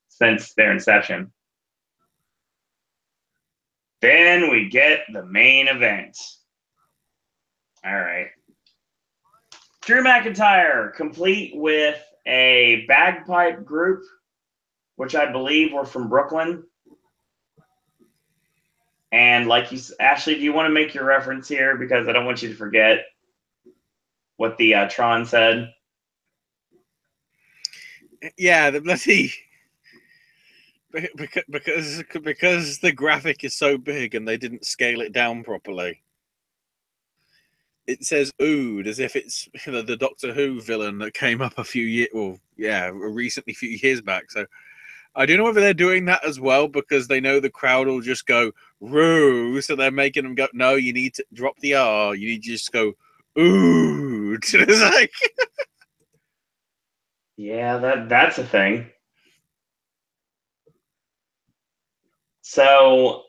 since their inception. Then we get the main event. All right. Drew McIntyre, complete with a bagpipe group, which I believe were from Brooklyn. And like you, Ashley, do you want to make your reference here? Because I don't want you to forget what the Tron said. Yeah, the bloody... Because the graphic is so big and they didn't scale it down properly. It says "Ood" as if it's the Doctor Who villain that came up a few years back. So I don't know whether they're doing that as well because they know the crowd will just go "Roo," so they're making them go. No, you need to drop the R. You need to just go "Ood." It's like, yeah, that's a thing. So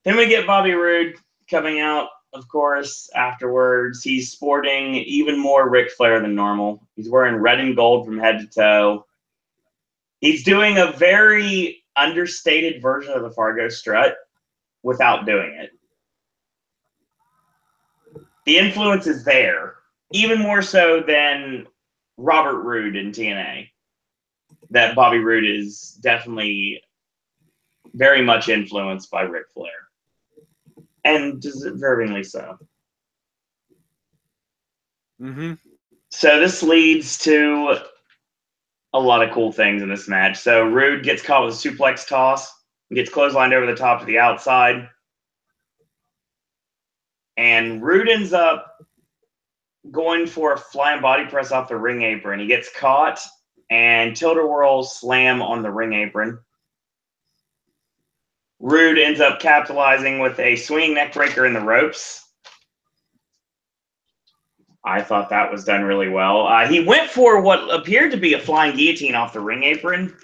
then we get Bobby Roode coming out, of course, afterwards. He's sporting even more Ric Flair than normal. He's wearing red and gold from head to toe. He's doing a very understated version of the Fargo strut without doing it. The influence is there, even more so than Robert Roode in TNA. That Bobby Roode is definitely very much influenced by Ric Flair. And deservingly so. mm-hmm. So this leads to a lot of cool things in this match. So Roode gets caught with a suplex toss, gets clotheslined over the top to the outside. And Roode ends up going for a flying body press off the ring apron. He gets caught and tilt-a-whirl slam on the ring apron. Roode ends up capitalizing with a swinging neck breaker in the ropes. I thought that was done really well. He went for what appeared to be a flying guillotine off the ring apron,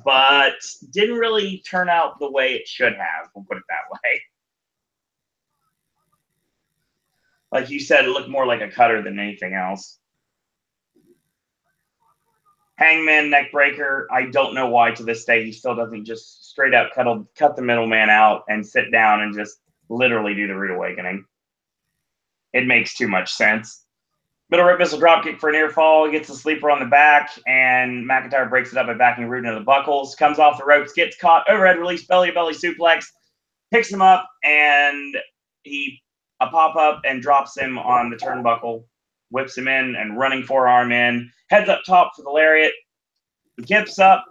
but didn't really turn out the way it should have. We'll put it that way. Like you said, it looked more like a cutter than anything else. Hangman neck breaker. I don't know why to this day he still doesn't just straight up cut the middleman out and sit down and just literally do the Rude Awakening. It makes too much sense. Middle rope missile dropkick for a near fall. Gets the sleeper on the back, and McIntyre breaks it up by backing Roode into the buckles. Comes off the ropes, gets caught, overhead release, belly-to-belly suplex. Picks him up, and a pop-up and drops him on the turnbuckle. Whips him in and running forearm in. Heads up top for the lariat. He gips up,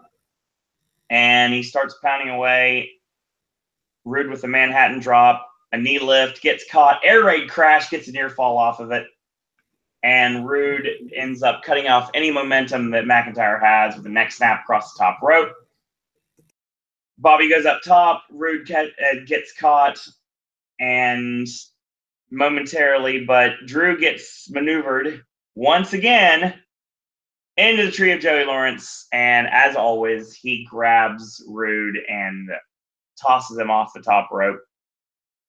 and he starts pounding away. Roode with the Manhattan drop. A knee lift. Gets caught. Air raid crash. Gets a near fall off of it. And Roode ends up cutting off any momentum that McIntyre has with a neck snap across the top rope. Bobby goes up top. Roode gets caught and momentarily, but Drew gets maneuvered once again into the tree of Joey Lawrence. And as always, he grabs Roode and tosses him off the top rope.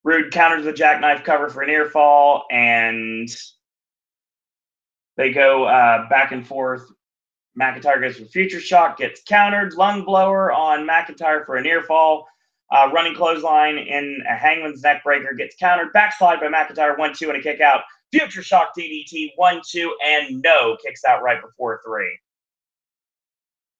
Roode counters the jackknife cover for a near fall, and they go back and forth. McIntyre goes for future shock, gets countered. Lung blower on McIntyre for a near fall. Running clothesline in a hangman's neck breaker, gets countered. Backslide by McIntyre, 1-2 and a kick out. Future shock DDT, 1-2 and no. Kicks out right before 3.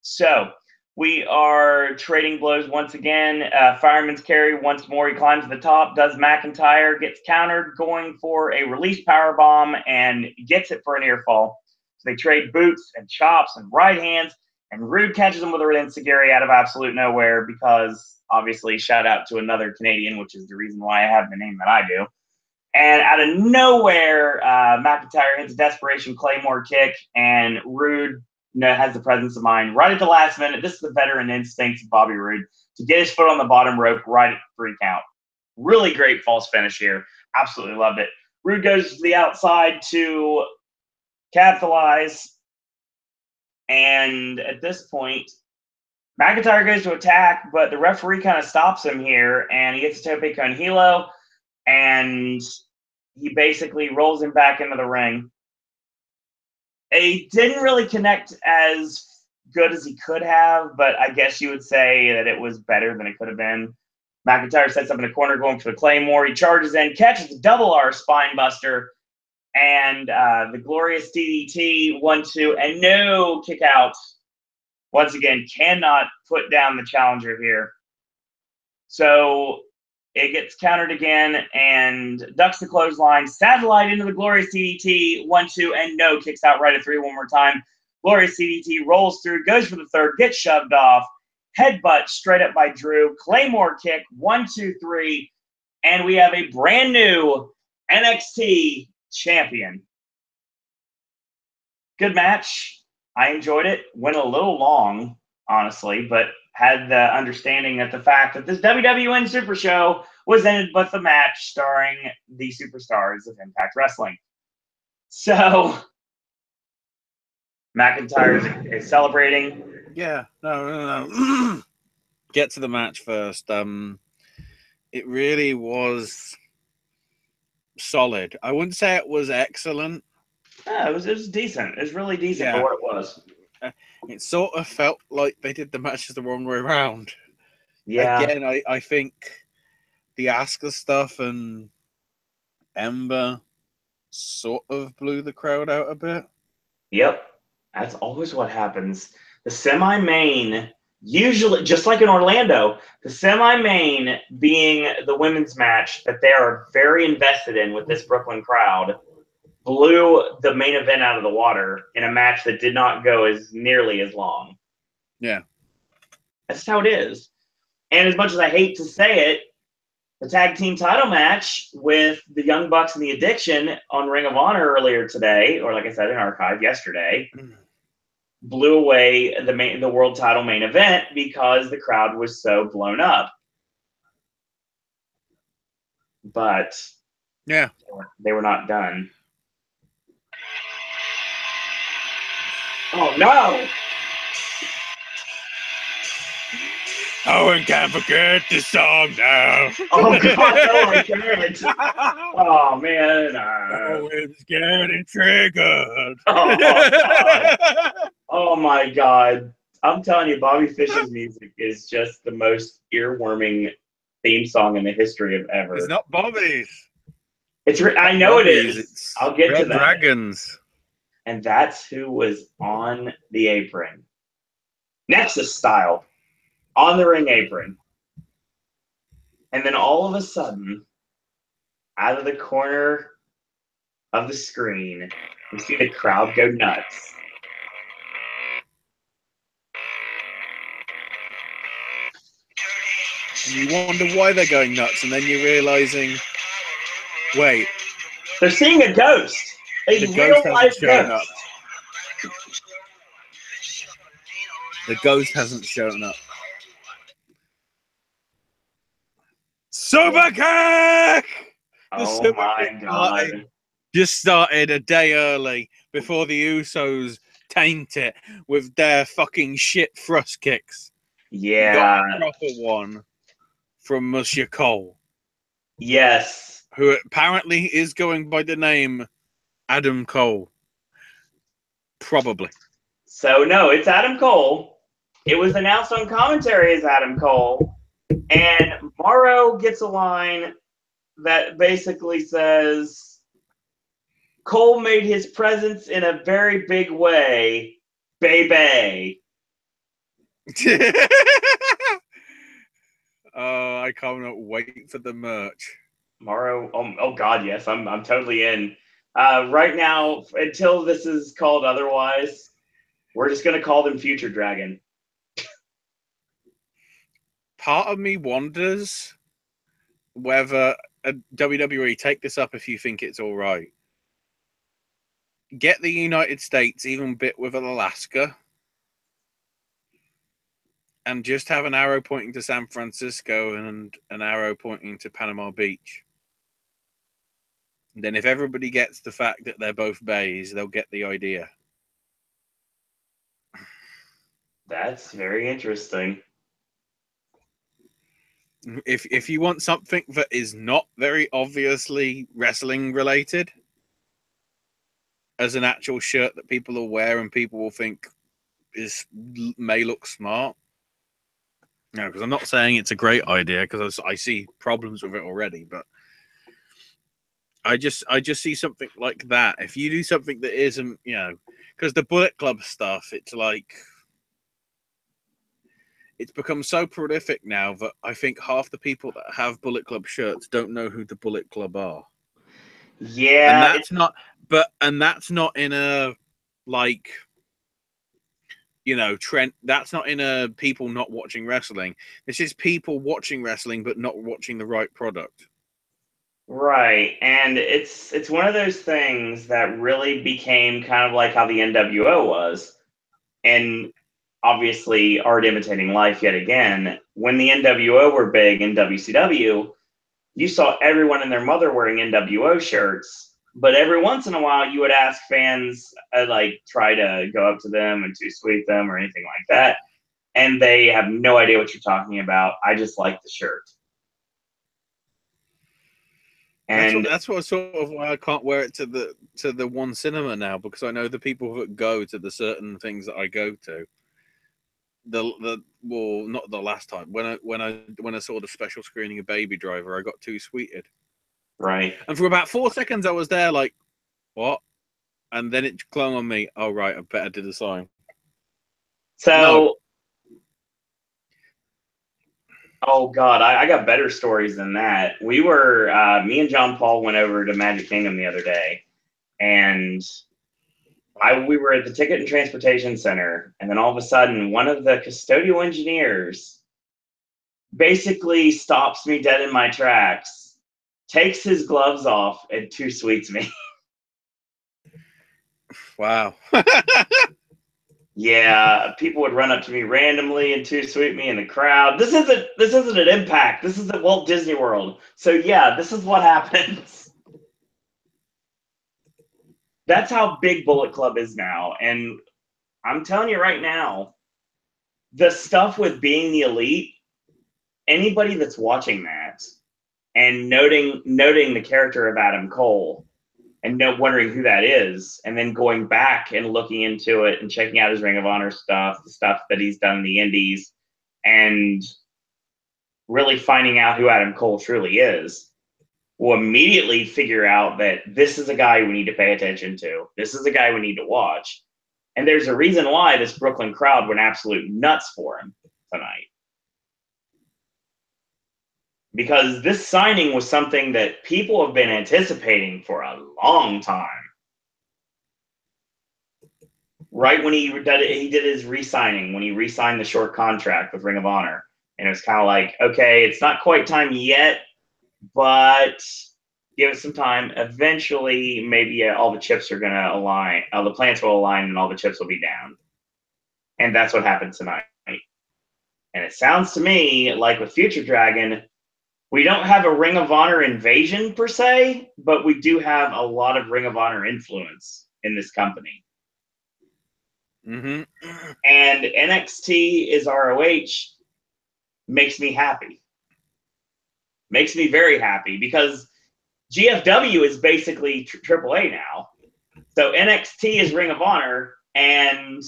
So we are trading blows once again. Fireman's carry once more. He climbs to the top, does McIntyre, gets countered, going for a release powerbomb and gets it for a near fall. So they trade boots and chops and right hands, And Rude catches him with a enziguri out of absolute nowhere because, obviously, shout out to another Canadian, which is the reason why I have the name that I do. And out of nowhere, McIntyre hits a desperation Claymore kick, and Rude has the presence of mind right at the last minute. This is the veteran instincts of Bobby Roode to get his foot on the bottom rope right at the 3 count. Really great false finish here. Absolutely loved it. Rude goes to the outside to capitalize. And at this point, McIntyre goes to attack, but the referee kind of stops him here, and he gets a tope con hilo, and he basically rolls him back into the ring. He didn't really connect as good as he could have, but I guess you would say that it was better than it could have been. McIntyre sets up in the corner going for the Claymore. He charges in, catches a double R spine buster, and the glorious DDT 1-2, and no kick out. Once again, cannot put down the challenger here. So it gets countered again and ducks the clothesline. Satellite into the glorious DDT 1-2, and no kicks out right at 3 one more time. Glorious DDT rolls through, goes for the third, gets shoved off. Headbutt straight up by Drew. Claymore kick 1-2-3, and we have a brand new NXT champion. Good match. I enjoyed it. Went a little long, honestly, but had the understanding that the fact that this WWN Super Show was ended with the match starring the superstars of Impact Wrestling. So McIntyre is celebrating. Yeah, no. Get to the match first. It really was solid. I wouldn't say it was excellent. Yeah, it was decent. It was really decent for what it was. It sort of felt like they did the matches the wrong way around. Yeah. Again, I think the Asuka stuff and Ember sort of blew the crowd out a bit. Yep. That's always what happens. The semi-main, usually, just like in Orlando, the semi-main being the women's match that they are very invested in with this Brooklyn crowd, blew the main event out of the water in a match that did not go as nearly as long. Yeah. That's how it is. And as much as I hate to say it, the tag team title match with the Young Bucks and the Addiction on Ring of Honor earlier today, or like I said in archive yesterday, blew away the world title main event because the crowd was so blown up. But yeah, they were not done. Oh no! Owen can't forget this song now. Oh god, no, I can't. Oh man. Owen's getting triggered. Oh, god. Oh my god. I'm telling you, Bobby Fish's music is just the most earworming theme song in the history of ever. It's not Bobby's. I know it is. I'll get to that. Dragons. And that's who was on the apron. Nexus style. On the ring apron. And then all of a sudden, out of the corner of the screen, we see the crowd go nuts. And you wonder why they're going nuts, and then you're realizing, wait. They're seeing a ghost. A real-life ghost. The ghost hasn't shown up. Superkick! Oh my god. Just started a day early before the Usos taint it with their fucking shit thrust kicks. Yeah. Got a proper one from Monsieur Cole. Yes. Who apparently is going by the name Adam Cole. Probably. So, no, it's Adam Cole. It was announced on commentary as Adam Cole. And Morrow gets a line that basically says, Cole made his presence in a very big way, baby. I cannot wait for the merch. Morrow, oh god, yes, I'm totally in. Right now, until this is called otherwise, We're just going to call them Future Dragon. Part of me wonders whether WWE, take this up if you think it's all right. Get the United States even bit with Alaska and just have an arrow pointing to San Francisco and an arrow pointing to Panama Beach. And then if everybody gets the fact that they're both bays, they'll get the idea. That's very interesting. If you want something that is not very obviously wrestling related as an actual shirt that people will wear and people will think may look smart. No, because I'm not saying it's a great idea because I see problems with it already, but I just see something like that. If you do something that isn't, because the Bullet Club stuff, it's like it's become so prolific now that I think half the people that have Bullet Club shirts don't know who the Bullet Club are. Yeah, and that's not in a like, trend. That's not in a people not watching wrestling. It's just people watching wrestling but not watching the right product. right. And it's one of those things that really became kind of like how the NWO was. And obviously art imitating life yet again. When the NWO were big in WCW, you saw everyone and their mother wearing NWO shirts, but every once in a while you would ask fans, try to go up to them and sweet them or anything like that, and they have no idea what you're talking about. I just like the shirt. And that's what sort of why I can't wear it to the one cinema now, because I know the people that go to the certain things that I go to. Well, not the last time when I saw the special screening of Baby Driver, I got too sweeted. Right. And for about 4 seconds, I was there like, what? And then it clung on me. Oh right, I better do the sign. So. No. Oh God, I got better stories than that. We were, me and John Paul went over to Magic Kingdom the other day, and we were at the Ticket and Transportation Center, and then all of a sudden, one of the custodial engineers basically stops me dead in my tracks, takes his gloves off, and sweets me. Wow. Yeah, people would run up to me randomly and sweet me in the crowd. This isn't an Impact. This is at Walt Disney World. So yeah, this is what happens. That's how big Bullet Club is now. And I'm telling you right now, the stuff with being the elite, anybody that's watching that and noting the character of Adam Cole and wondering who that is, and then going back and looking into it and checking out his Ring of Honor stuff, the stuff that he's done in the Indies, and really finding out who Adam Cole truly is, will immediately figure out that this is a guy we need to pay attention to. This is a guy we need to watch. And there's a reason why this Brooklyn crowd went absolute nuts for him tonight. Because this signing was something that people have been anticipating for a long time. Right when he did his re-signing, when he re-signed the short contract with Ring of Honor. And it was kind of like, okay, it's not quite time yet, but give it some time. Eventually, maybe all the chips are going to align. All the plants will align and all the chips will be down. And that's what happened tonight. And it sounds to me like with Future Dragon, we don't have a Ring of Honor invasion per se, but we do have a lot of Ring of Honor influence in this company. Mm-hmm. And NXT is ROH makes me happy. Makes me very happy because GFW is basically AAA now. So NXT is Ring of Honor and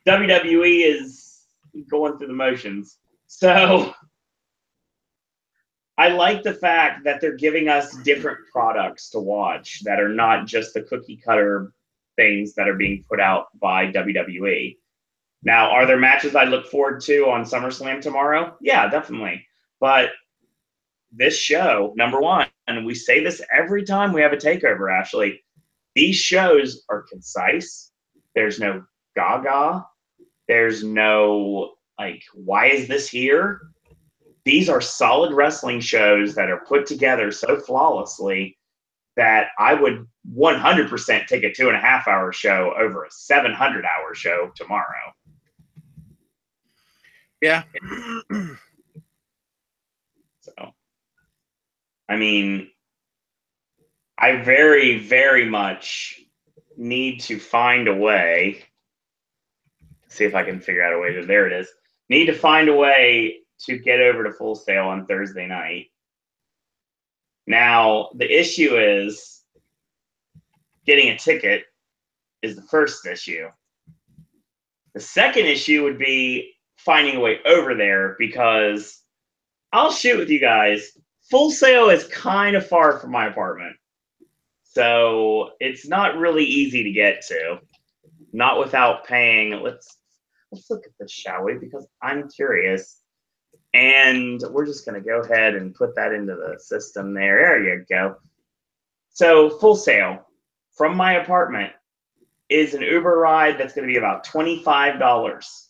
WWE is going through the motions. So I like the fact that they're giving us different products to watch that are not just the cookie cutter things that are being put out by WWE. Now, are there matches I look forward to on SummerSlam tomorrow? Yeah, definitely. But this show, number one, and we say this every time we have a takeover, Ashley, these shows are concise. There's no gaga. There's no, like, why is this here? These are solid wrestling shows that are put together so flawlessly that I would 100% take a 2.5 hour show over a 700-hour show tomorrow. Yeah. So, I mean, I very, very much need to find a way. See if I can figure out a way to. There it is. Need to find a way to get over to Full Sail on Thursday night. Now, the issue is getting a ticket is the first issue. The second issue would be finding a way over there, because I'll shoot with you guys. Full Sail is kind of far from my apartment. So it's not really easy to get to. Not without paying. Let's look at this, shall we? Because I'm curious. And we're just going to go ahead and put that into the system there. There you go. So Full Sail from my apartment is an Uber ride that's going to be about $25.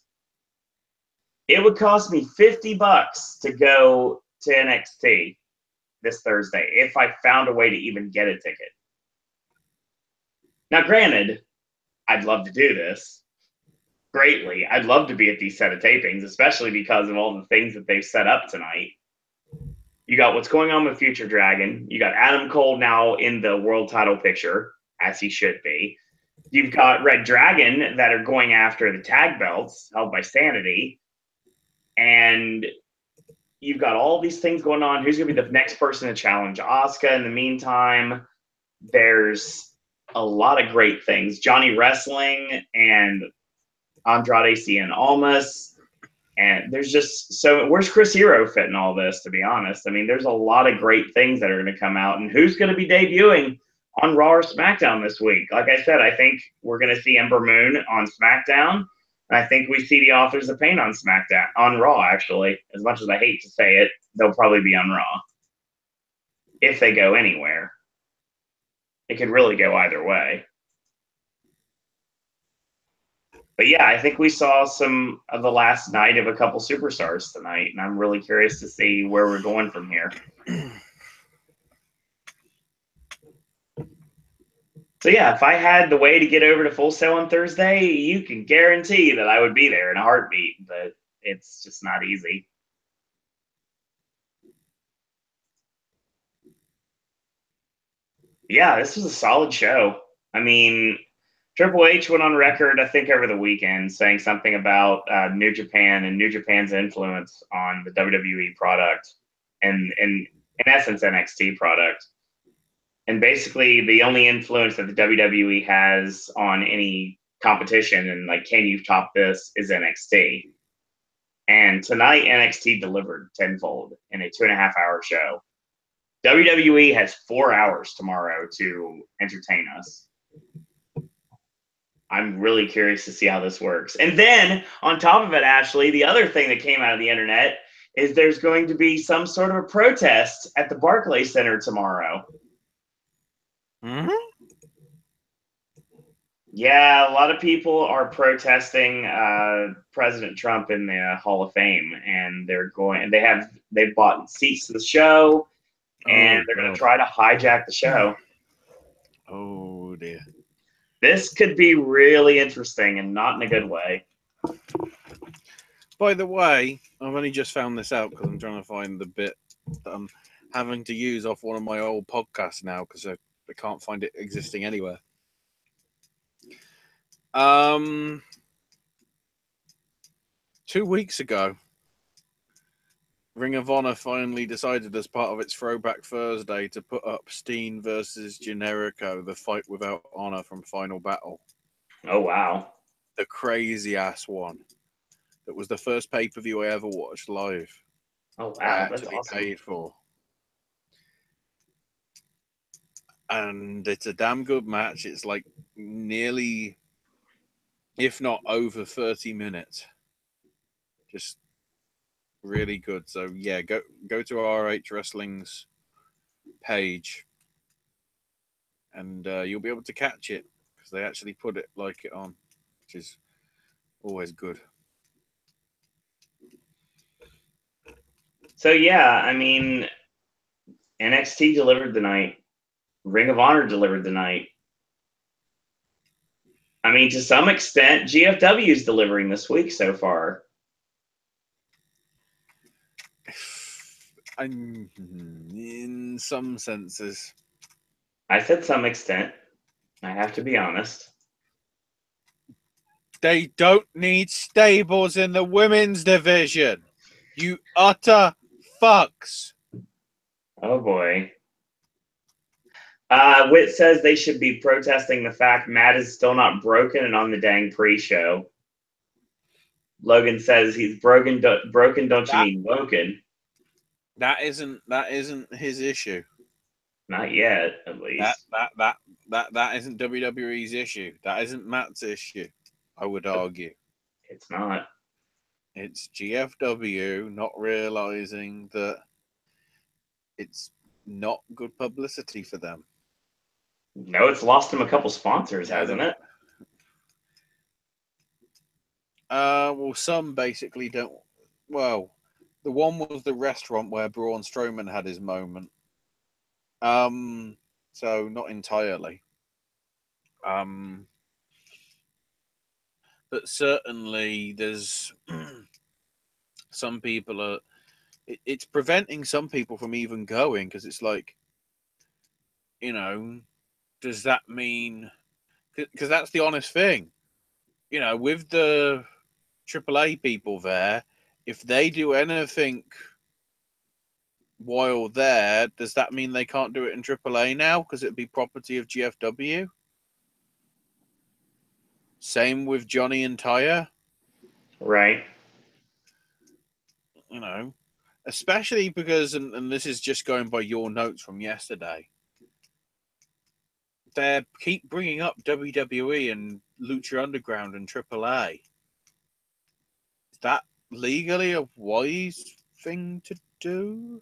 It would cost me $50 to go to NXT this Thursday if I found a way to even get a ticket. Now, granted, I'd love to do this greatly. I'd love to be at these set of tapings, especially because of all the things that they've set up tonight. You got what's going on with Future Dragon. You got Adam Cole now in the world title picture, as he should be. You've got Red Dragon that are going after the tag belts held by Sanity. And you've got all these things going on. Who's going to be the next person to challenge Asuka? In the meantime, there's a lot of great things. Johnny Wrestling and Andrade Cien Almas. And there's just so, where's Chris Hero fit in all this, to be honest? I mean, there's a lot of great things that are going to come out. And who's going to be debuting on Raw or SmackDown this week? Like I said, I think we're going to see Ember Moon on SmackDown. And I think we see the Authors of Pain on SmackDown, on Raw, actually. As much as I hate to say it, they'll probably be on Raw. If they go anywhere. It could really go either way. But yeah, I think we saw some of the last night of a couple superstars tonight, and I'm really curious to see where we're going from here. So yeah, if I had the way to get over to Full Sail on Thursday, you can guarantee that I would be there in a heartbeat, but it's just not easy. Yeah, this was a solid show. I mean, Triple H went on record, I think, over the weekend saying something about New Japan and New Japan's influence on the WWE product and in essence, NXT product. And basically, the only influence that the WWE has on any competition and, like, can you top this, is NXT. And tonight, NXT delivered tenfold in a 2.5-hour show. WWE has 4 hours tomorrow to entertain us. I'm really curious to see how this works. And then, on top of it, Ashley, the other thing that came out of the internet is there's going to be some sort of a protest at the Barclays Center tomorrow. Mm-hmm. Yeah, a lot of people are protesting President Trump in the Hall of Fame, and they've bought seats to the show, and they're going to try to hijack the show. Oh dear. This could be really interesting and not in a good way. By the way, I've only just found this out because I'm trying to find the bit that I'm having to use off one of my old podcasts now because I can't find it existing anywhere. 2 weeks ago, Ring of Honor finally decided, as part of its Throwback Thursday, to put up Steen versus Generico, the fight without honor from Final Battle. Oh, wow. The crazy ass one. That was the first pay-per-view I ever watched live. Oh, wow. I actually That's awesome. paid for. And it's a damn good match. It's like nearly, if not over 30 minutes. Just really good. So yeah, go to RH Wrestling's page, and you'll be able to catch it because they actually put it like it on, which is Always good. So yeah, I mean, NXT delivered the night. Ring of Honor delivered the night. I mean, to some extent, GFW is delivering this week so far. In some senses. I said some extent. I have to be honest. They don't need stables in the women's division. You utter fucks. Oh boy. Witt says they should be protesting the fact Matt is still not broken and on the dang pre-show. Logan says he's broken. Broken, don't you mean woken? That isn't his issue. Not yet, at least. That isn't WWE's issue. That isn't Matt's issue. I would argue. It's not. It's GFW not realizing that it's not good publicity for them. No, it's lost him a couple sponsors, hasn't it? Well, some basically don't. Well, the one was the restaurant where Braun Strowman had his moment. So not entirely. But certainly there's some people are. It's preventing some people from even going because it's like, does that mean? Because that's the honest thing, with the AAA people there, if they do anything while there, does that mean they can't do it in AAA now because it'd be property of GFW? Same with Johnny and Tyre. Right. Especially because, and this is just going by your notes from yesterday, they keep bringing up WWE and Lucha Underground and AAA. Is that legally a wise thing to do?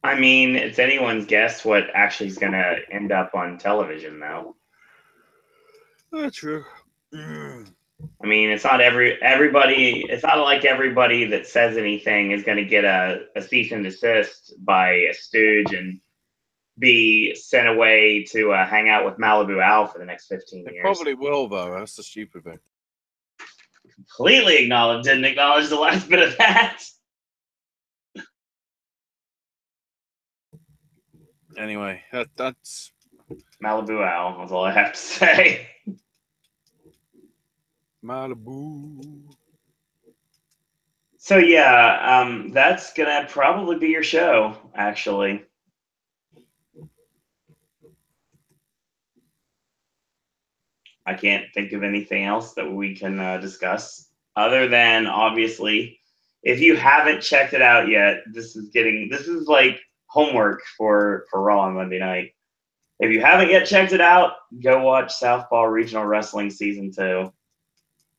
I mean, it's anyone's guess what actually is going to end up on television, though. That's true. I mean, it's not everybody. It's not like everybody that says anything is going to get a cease and desist by a stooge and be sent away to hang out with Malibu Al for the next 15 years. Probably will, though. That's the stupid thing. Completely didn't acknowledge the last bit of that. Anyway, that's Malibu Al. That's all I have to say. Malibu. So yeah, that's gonna probably be your show, actually. I can't think of anything else that we can discuss other than, obviously, if you haven't checked it out yet, this is like homework for Raw on Monday night. If you haven't yet checked it out, go watch Southpaw Regional Wrestling Season 2,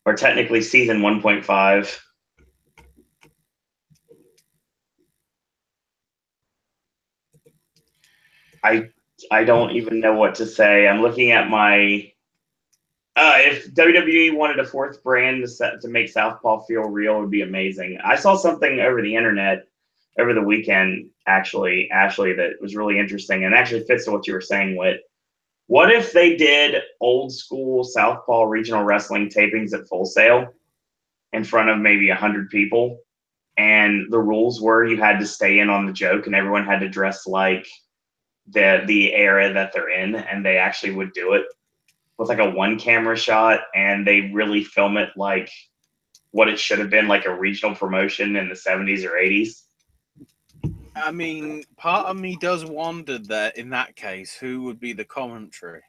or technically Season 1.5. I don't even know what to say. I'm looking at my. If WWE wanted a fourth brand to make Southpaw feel real, it would be amazing. I saw something over the internet over the weekend, actually, Ashley, that was really interesting and actually fits to what you were saying, Whit. What if they did old school Southpaw Regional Wrestling tapings at Full Sail in front of maybe 100 people, and the rules were you had to stay in on the joke and everyone had to dress like the era that they're in, and they actually would do it with like a one camera shot, and they really film it like what it should have been, like a regional promotion in the 70s or 80s. I mean, part of me does wonder that in that case, who would be the commentary?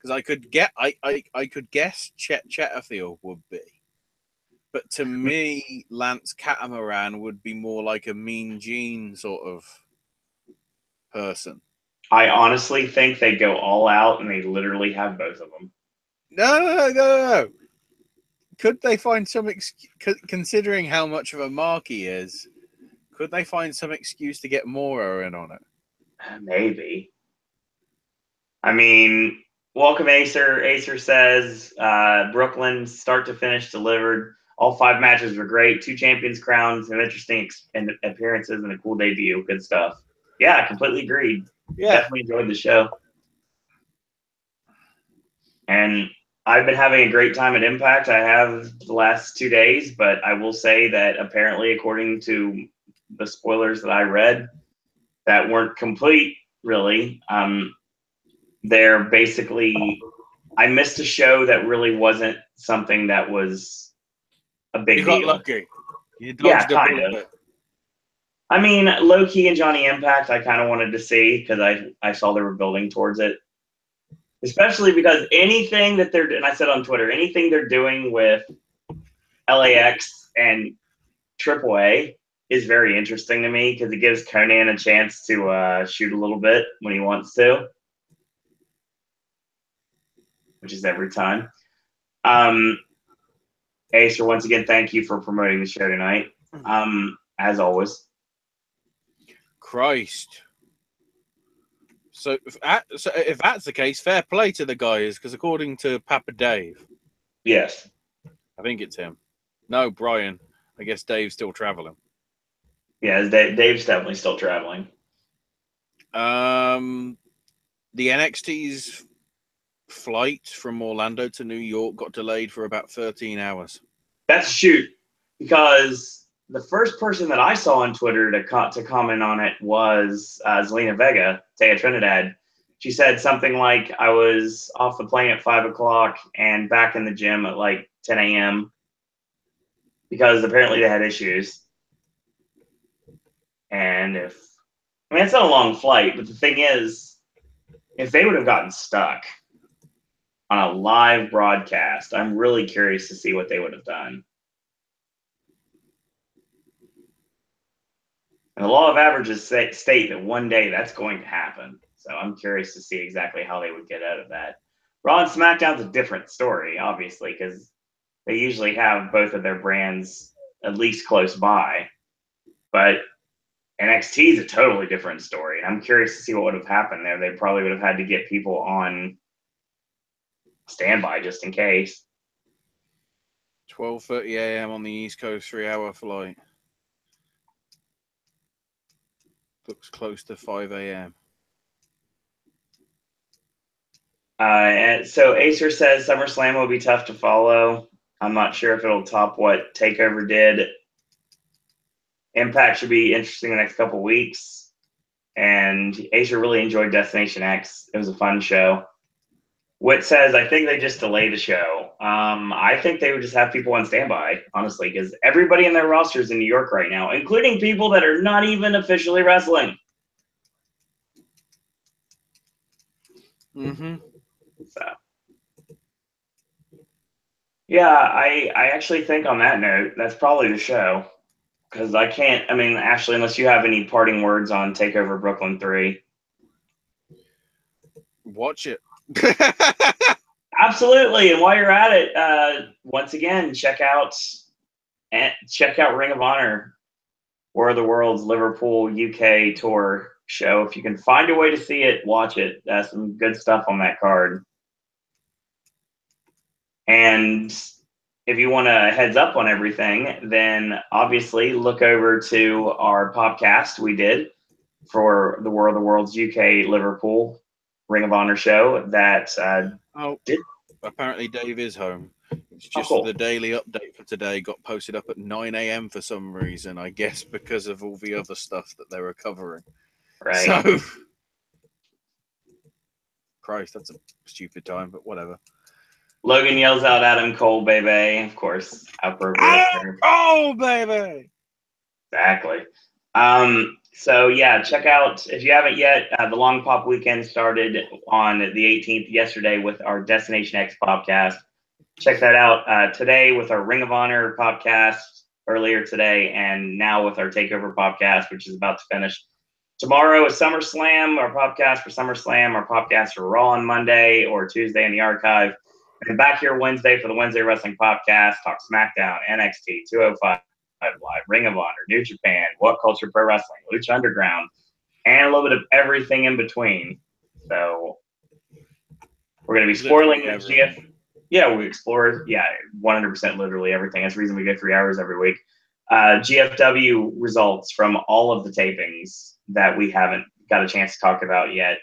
Because I could guess Chet Chetterfield would be, but to me, Lance Catamaran would be more like a Mean Gene sort of person. I honestly think they go all out and they literally have both of them. No. Could they find some considering how much of a mark he is? Could they find some excuse to get Moro in on it? Maybe. I mean, Welcome, Acer. Acer says Brooklyn, start to finish, delivered. All 5 matches were great. 2 champions crowns, some interesting appearances, and a cool debut. Good stuff. Yeah, completely agreed. Yeah. Definitely enjoyed the show. And I've been having a great time at Impact. I have the last 2 days, but I will say that apparently, according to the spoilers that I read, that weren't complete, really. They're basically, I missed a show that really wasn't something that was a big deal. You got lucky. You Yeah, dodged a kind bullet. of. I mean, Low-Key and Johnny Impact, I kind of wanted to see because I saw they were building towards it. Especially because anything that they're, and I said on Twitter, anything they're doing with LAX and AAA is very interesting to me because it gives Conan a chance to shoot a little bit when he wants to, which is every time. Acer, once again, thank you for promoting the show tonight. As always. Christ. So if that's the case, fair play to the guys, because according to Papa Dave, Yes, I think it's him. No, Brian. I guess Dave's still traveling. yeah, Dave's definitely still traveling. The NXT's flight from Orlando to New York got delayed for about 13 hours. That's a shoot, because the first person that I saw on Twitter to comment on it was Zelina Vega, Taya Trinidad. She said something like, I was off the plane at 5 o'clock and back in the gym at like 10 a.m. because apparently they had issues. And I mean, it's not a long flight, but the thing is, if they would have gotten stuck on a live broadcast, I'm really curious to see what they would have done. And the law of averages state that one day that's going to happen. So I'm curious to see exactly how they would get out of that. Raw and SmackDown's a different story, obviously, because they usually have both of their brands at least close by. But NXT is a totally different story. And I'm curious to see what would have happened there. They probably would have had to get people on standby just in case. 12:30 a.m. on the East Coast, 3-hour flight. Looks close to 5 a.m. And so Acer says SummerSlam will be tough to follow. I'm not sure if it'll top what TakeOver did. Impact should be interesting the next couple weeks. And Acer really enjoyed Destination X. It was a fun show. Whit says, I think they just delayed the show. I think they would just have people on standby, honestly, because everybody in their roster is in New York right now, including people that are not even officially wrestling. Mm-hmm. So, yeah, I actually think on that note, that's probably the show. Because I can't, I mean, Ashley, unless you have any parting words on Takeover Brooklyn 3. Watch it. Absolutely. And while you're at it, once again, check out Ring of Honor, War of the Worlds Liverpool UK tour show. If you can find a way to see it, watch it. Some good stuff on that card. And if you want a heads up on everything, then obviously look over to our podcast we did for the War of the Worlds UK Liverpool Ring of Honor show that did. Apparently Dave is home. It's just cool. The daily update for today got posted up at 9 a.m. for some reason, I guess because of all the other stuff that they were covering. Right. So, Christ, that's a stupid time, but whatever. Logan yells out Adam Cole, baby. Of course, appropriate. Oh, baby! Exactly. So yeah, check out, if you haven't yet, the Long Pop Weekend started on the 18th yesterday with our Destination X podcast. Check that out today with our Ring of Honor podcast earlier today, and now with our Takeover podcast, which is about to finish. Tomorrow is SummerSlam, our podcast for SummerSlam, our podcast for Raw on Monday or Tuesday in the archive. And back here Wednesday for the Wednesday Wrestling Podcast, talk SmackDown, NXT, 205 Live, Ring of Honor, New Japan, What Culture Pro Wrestling, Lucha Underground, and a little bit of everything in between. So We're going to be spoiling the GF. Yeah, we explore, 100% literally everything. That's the reason we get 3 hours every week. GFW results from all of the tapings that we haven't got a chance to talk about yet.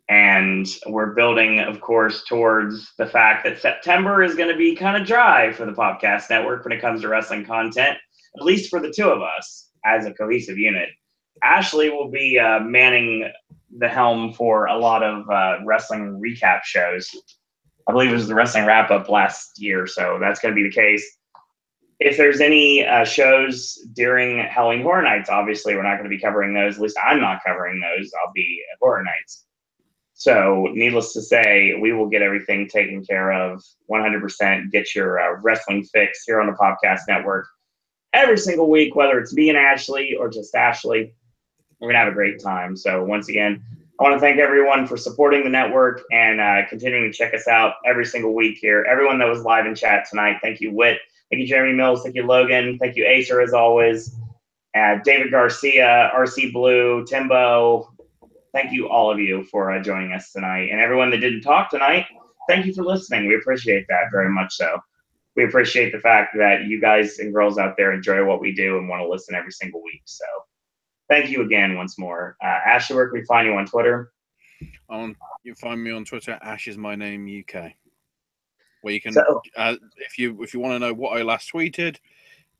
And we're building, of course, towards the fact that September is going to be kind of dry for the Popcast Network when it comes to wrestling content, at least for the two of us as a cohesive unit. Ashley will be manning the helm for a lot of wrestling recap shows. I believe it was the wrestling wrap-up last year, so that's going to be the case. If there's any shows during Halloween Horror Nights, obviously we're not going to be covering those. At least I'm not covering those. I'll be at Horror Nights. So needless to say, we will get everything taken care of 100%. Get your wrestling fix here on the Popcast Network every single week, whether it's me and Ashley or just Ashley. We're going to have a great time. So once again, I want to thank everyone for supporting the network and continuing to check us out every single week here. Everyone that was live in chat tonight, thank you, Whit. Thank you, Jeremy Mills. Thank you, Logan. Thank you, Acer, as always. David Garcia, RC Blue, Timbo. Thank you, all of you, for joining us tonight. And everyone that didn't talk tonight, thank you for listening. We appreciate that very much so. We appreciate the fact that you guys and girls out there enjoy what we do and want to listen every single week. So thank you again once more. Ashley, where can we find you on Twitter? You can find me on Twitter, Ash is my name UK. Where you can, if you want to know what I last tweeted,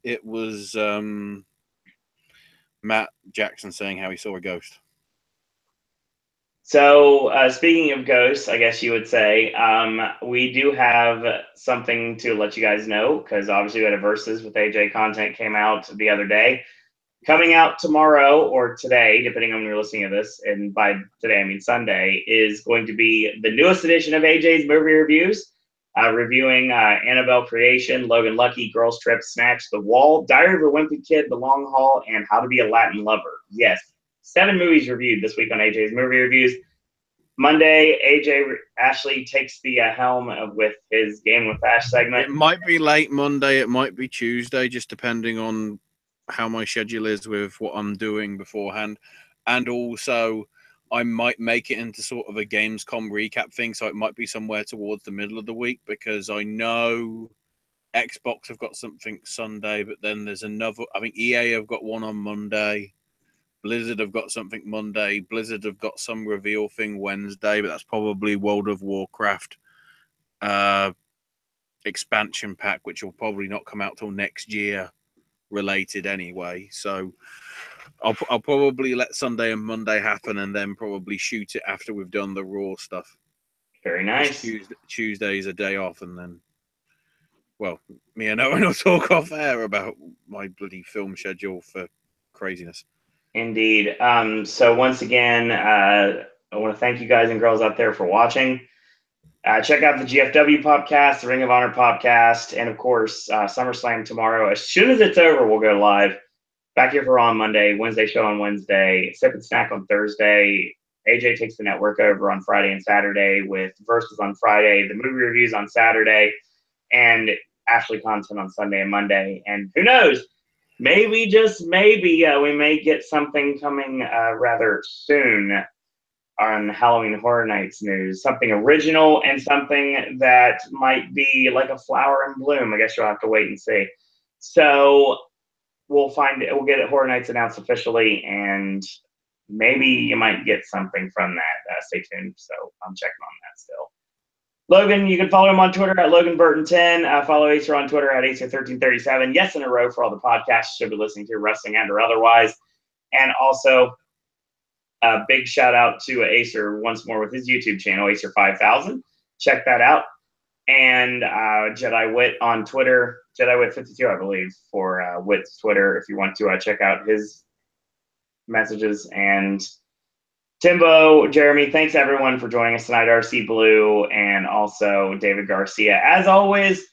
it was Matt Jackson saying how he saw a ghost. So speaking of ghosts, I guess you would say, we do have something to let you guys know, because obviously we had a Versus with AJ content came out the other day. Coming out tomorrow or today, depending on when you're listening to this, and by today I mean Sunday, is going to be the newest edition of AJ's movie reviews, reviewing Annabelle Creation, Logan Lucky, Girls Trip, Snatch, The Wall, Diary of a Wimpy Kid, The Long Haul, and How to Be a Latin Lover. Yes, 7 movies reviewed this week on AJ's movie reviews. Monday, Ashley takes the helm with his Game with Ash segment. It might be late Monday, it might be Tuesday, just depending on how my schedule is with what I'm doing beforehand. And also, I might make it into sort of a Gamescom recap thing, so it might be somewhere towards the middle of the week, because I know Xbox have got something Sunday, but then there's another. I think EA have got one on Monday. Blizzard have got something Monday. Blizzard have got some reveal thing Wednesday, but that's probably World of Warcraft expansion pack, which will probably not come out till next year related anyway. So I'll probably let Sunday and Monday happen and then probably shoot it after we've done the Raw stuff. Very nice. Tuesday's a day off, and then, well, me and Owen will talk off air about my bloody film schedule for craziness. Indeed. So once again, I want to thank you guys and girls out there for watching. Check out the GFW Popcast, the Ring of Honor Popcast, and of course, SummerSlam tomorrow. As soon as it's over, we'll go live. Back here for Raw on Monday, Wednesday show on Wednesday, Sip and Snack on Thursday. AJ takes the network over on Friday and Saturday with Versus on Friday, the movie reviews on Saturday, and Ashley content on Sunday and Monday. And who knows, maybe, just maybe, we may get something coming rather soon on Halloween Horror Nights news. Something original and something that might be like a flower in bloom. I guess you'll have to wait and see. So we'll get Horror Nights announced officially, and maybe you might get something from that. Stay tuned. So I'm checking on that still. Logan, you can follow him on Twitter at LoganBurton10. Follow Acer on Twitter at Acer1337. Yes, in a row for all the podcasts you should be listening to, wrestling and or otherwise. And also, a big shout out to Acer once more with his YouTube channel, Acer5000. Check that out. And Jedi Wit on Twitter, Jedi Wit52, I believe, for Wit's Twitter, if you want to check out his messages. And Timbo, Jeremy, thanks everyone for joining us tonight, RC Blue, and also David Garcia. As always,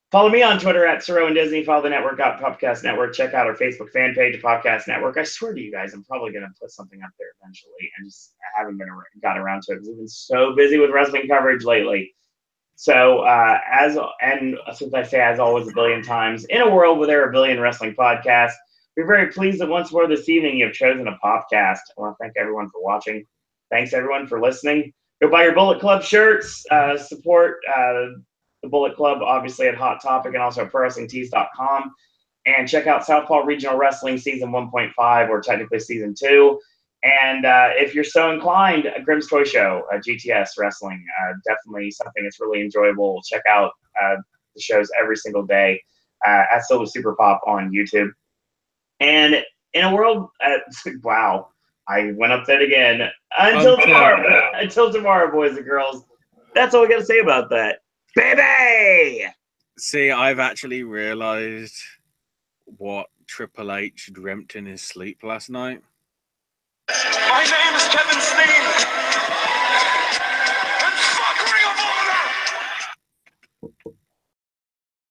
follow me on Twitter at Siro and Disney. Follow the network at Popcast Network. Check out our Facebook fan page, Popcast Network. I swear to you guys, I'm probably going to put something up there eventually, and just I haven't got around to it because I've been so busy with wrestling coverage lately. So, since I say as always a billion times, in a world where there are a billion wrestling podcasts, we're very pleased that once more this evening you have chosen a Popcast. I want to thank everyone for watching. Thanks everyone for listening. Go buy your Bullet Club shirts. Support the Bullet Club, obviously, at Hot Topic and also at ProWrestlingTees.com. And check out Southpaw Regional Wrestling Season 1.5, or technically Season 2. And if you're so inclined, Grimm's Toy Show, GTS Wrestling, definitely something that's really enjoyable. Check out the shows every single day at Solo Super Pop on YouTube. And in a world, wow, I went up that again. Until tomorrow, boys and girls. That's all we got to say about that. Baby! See, I've actually realized what Triple H dreamt in his sleep last night. My name is Kevin Steen.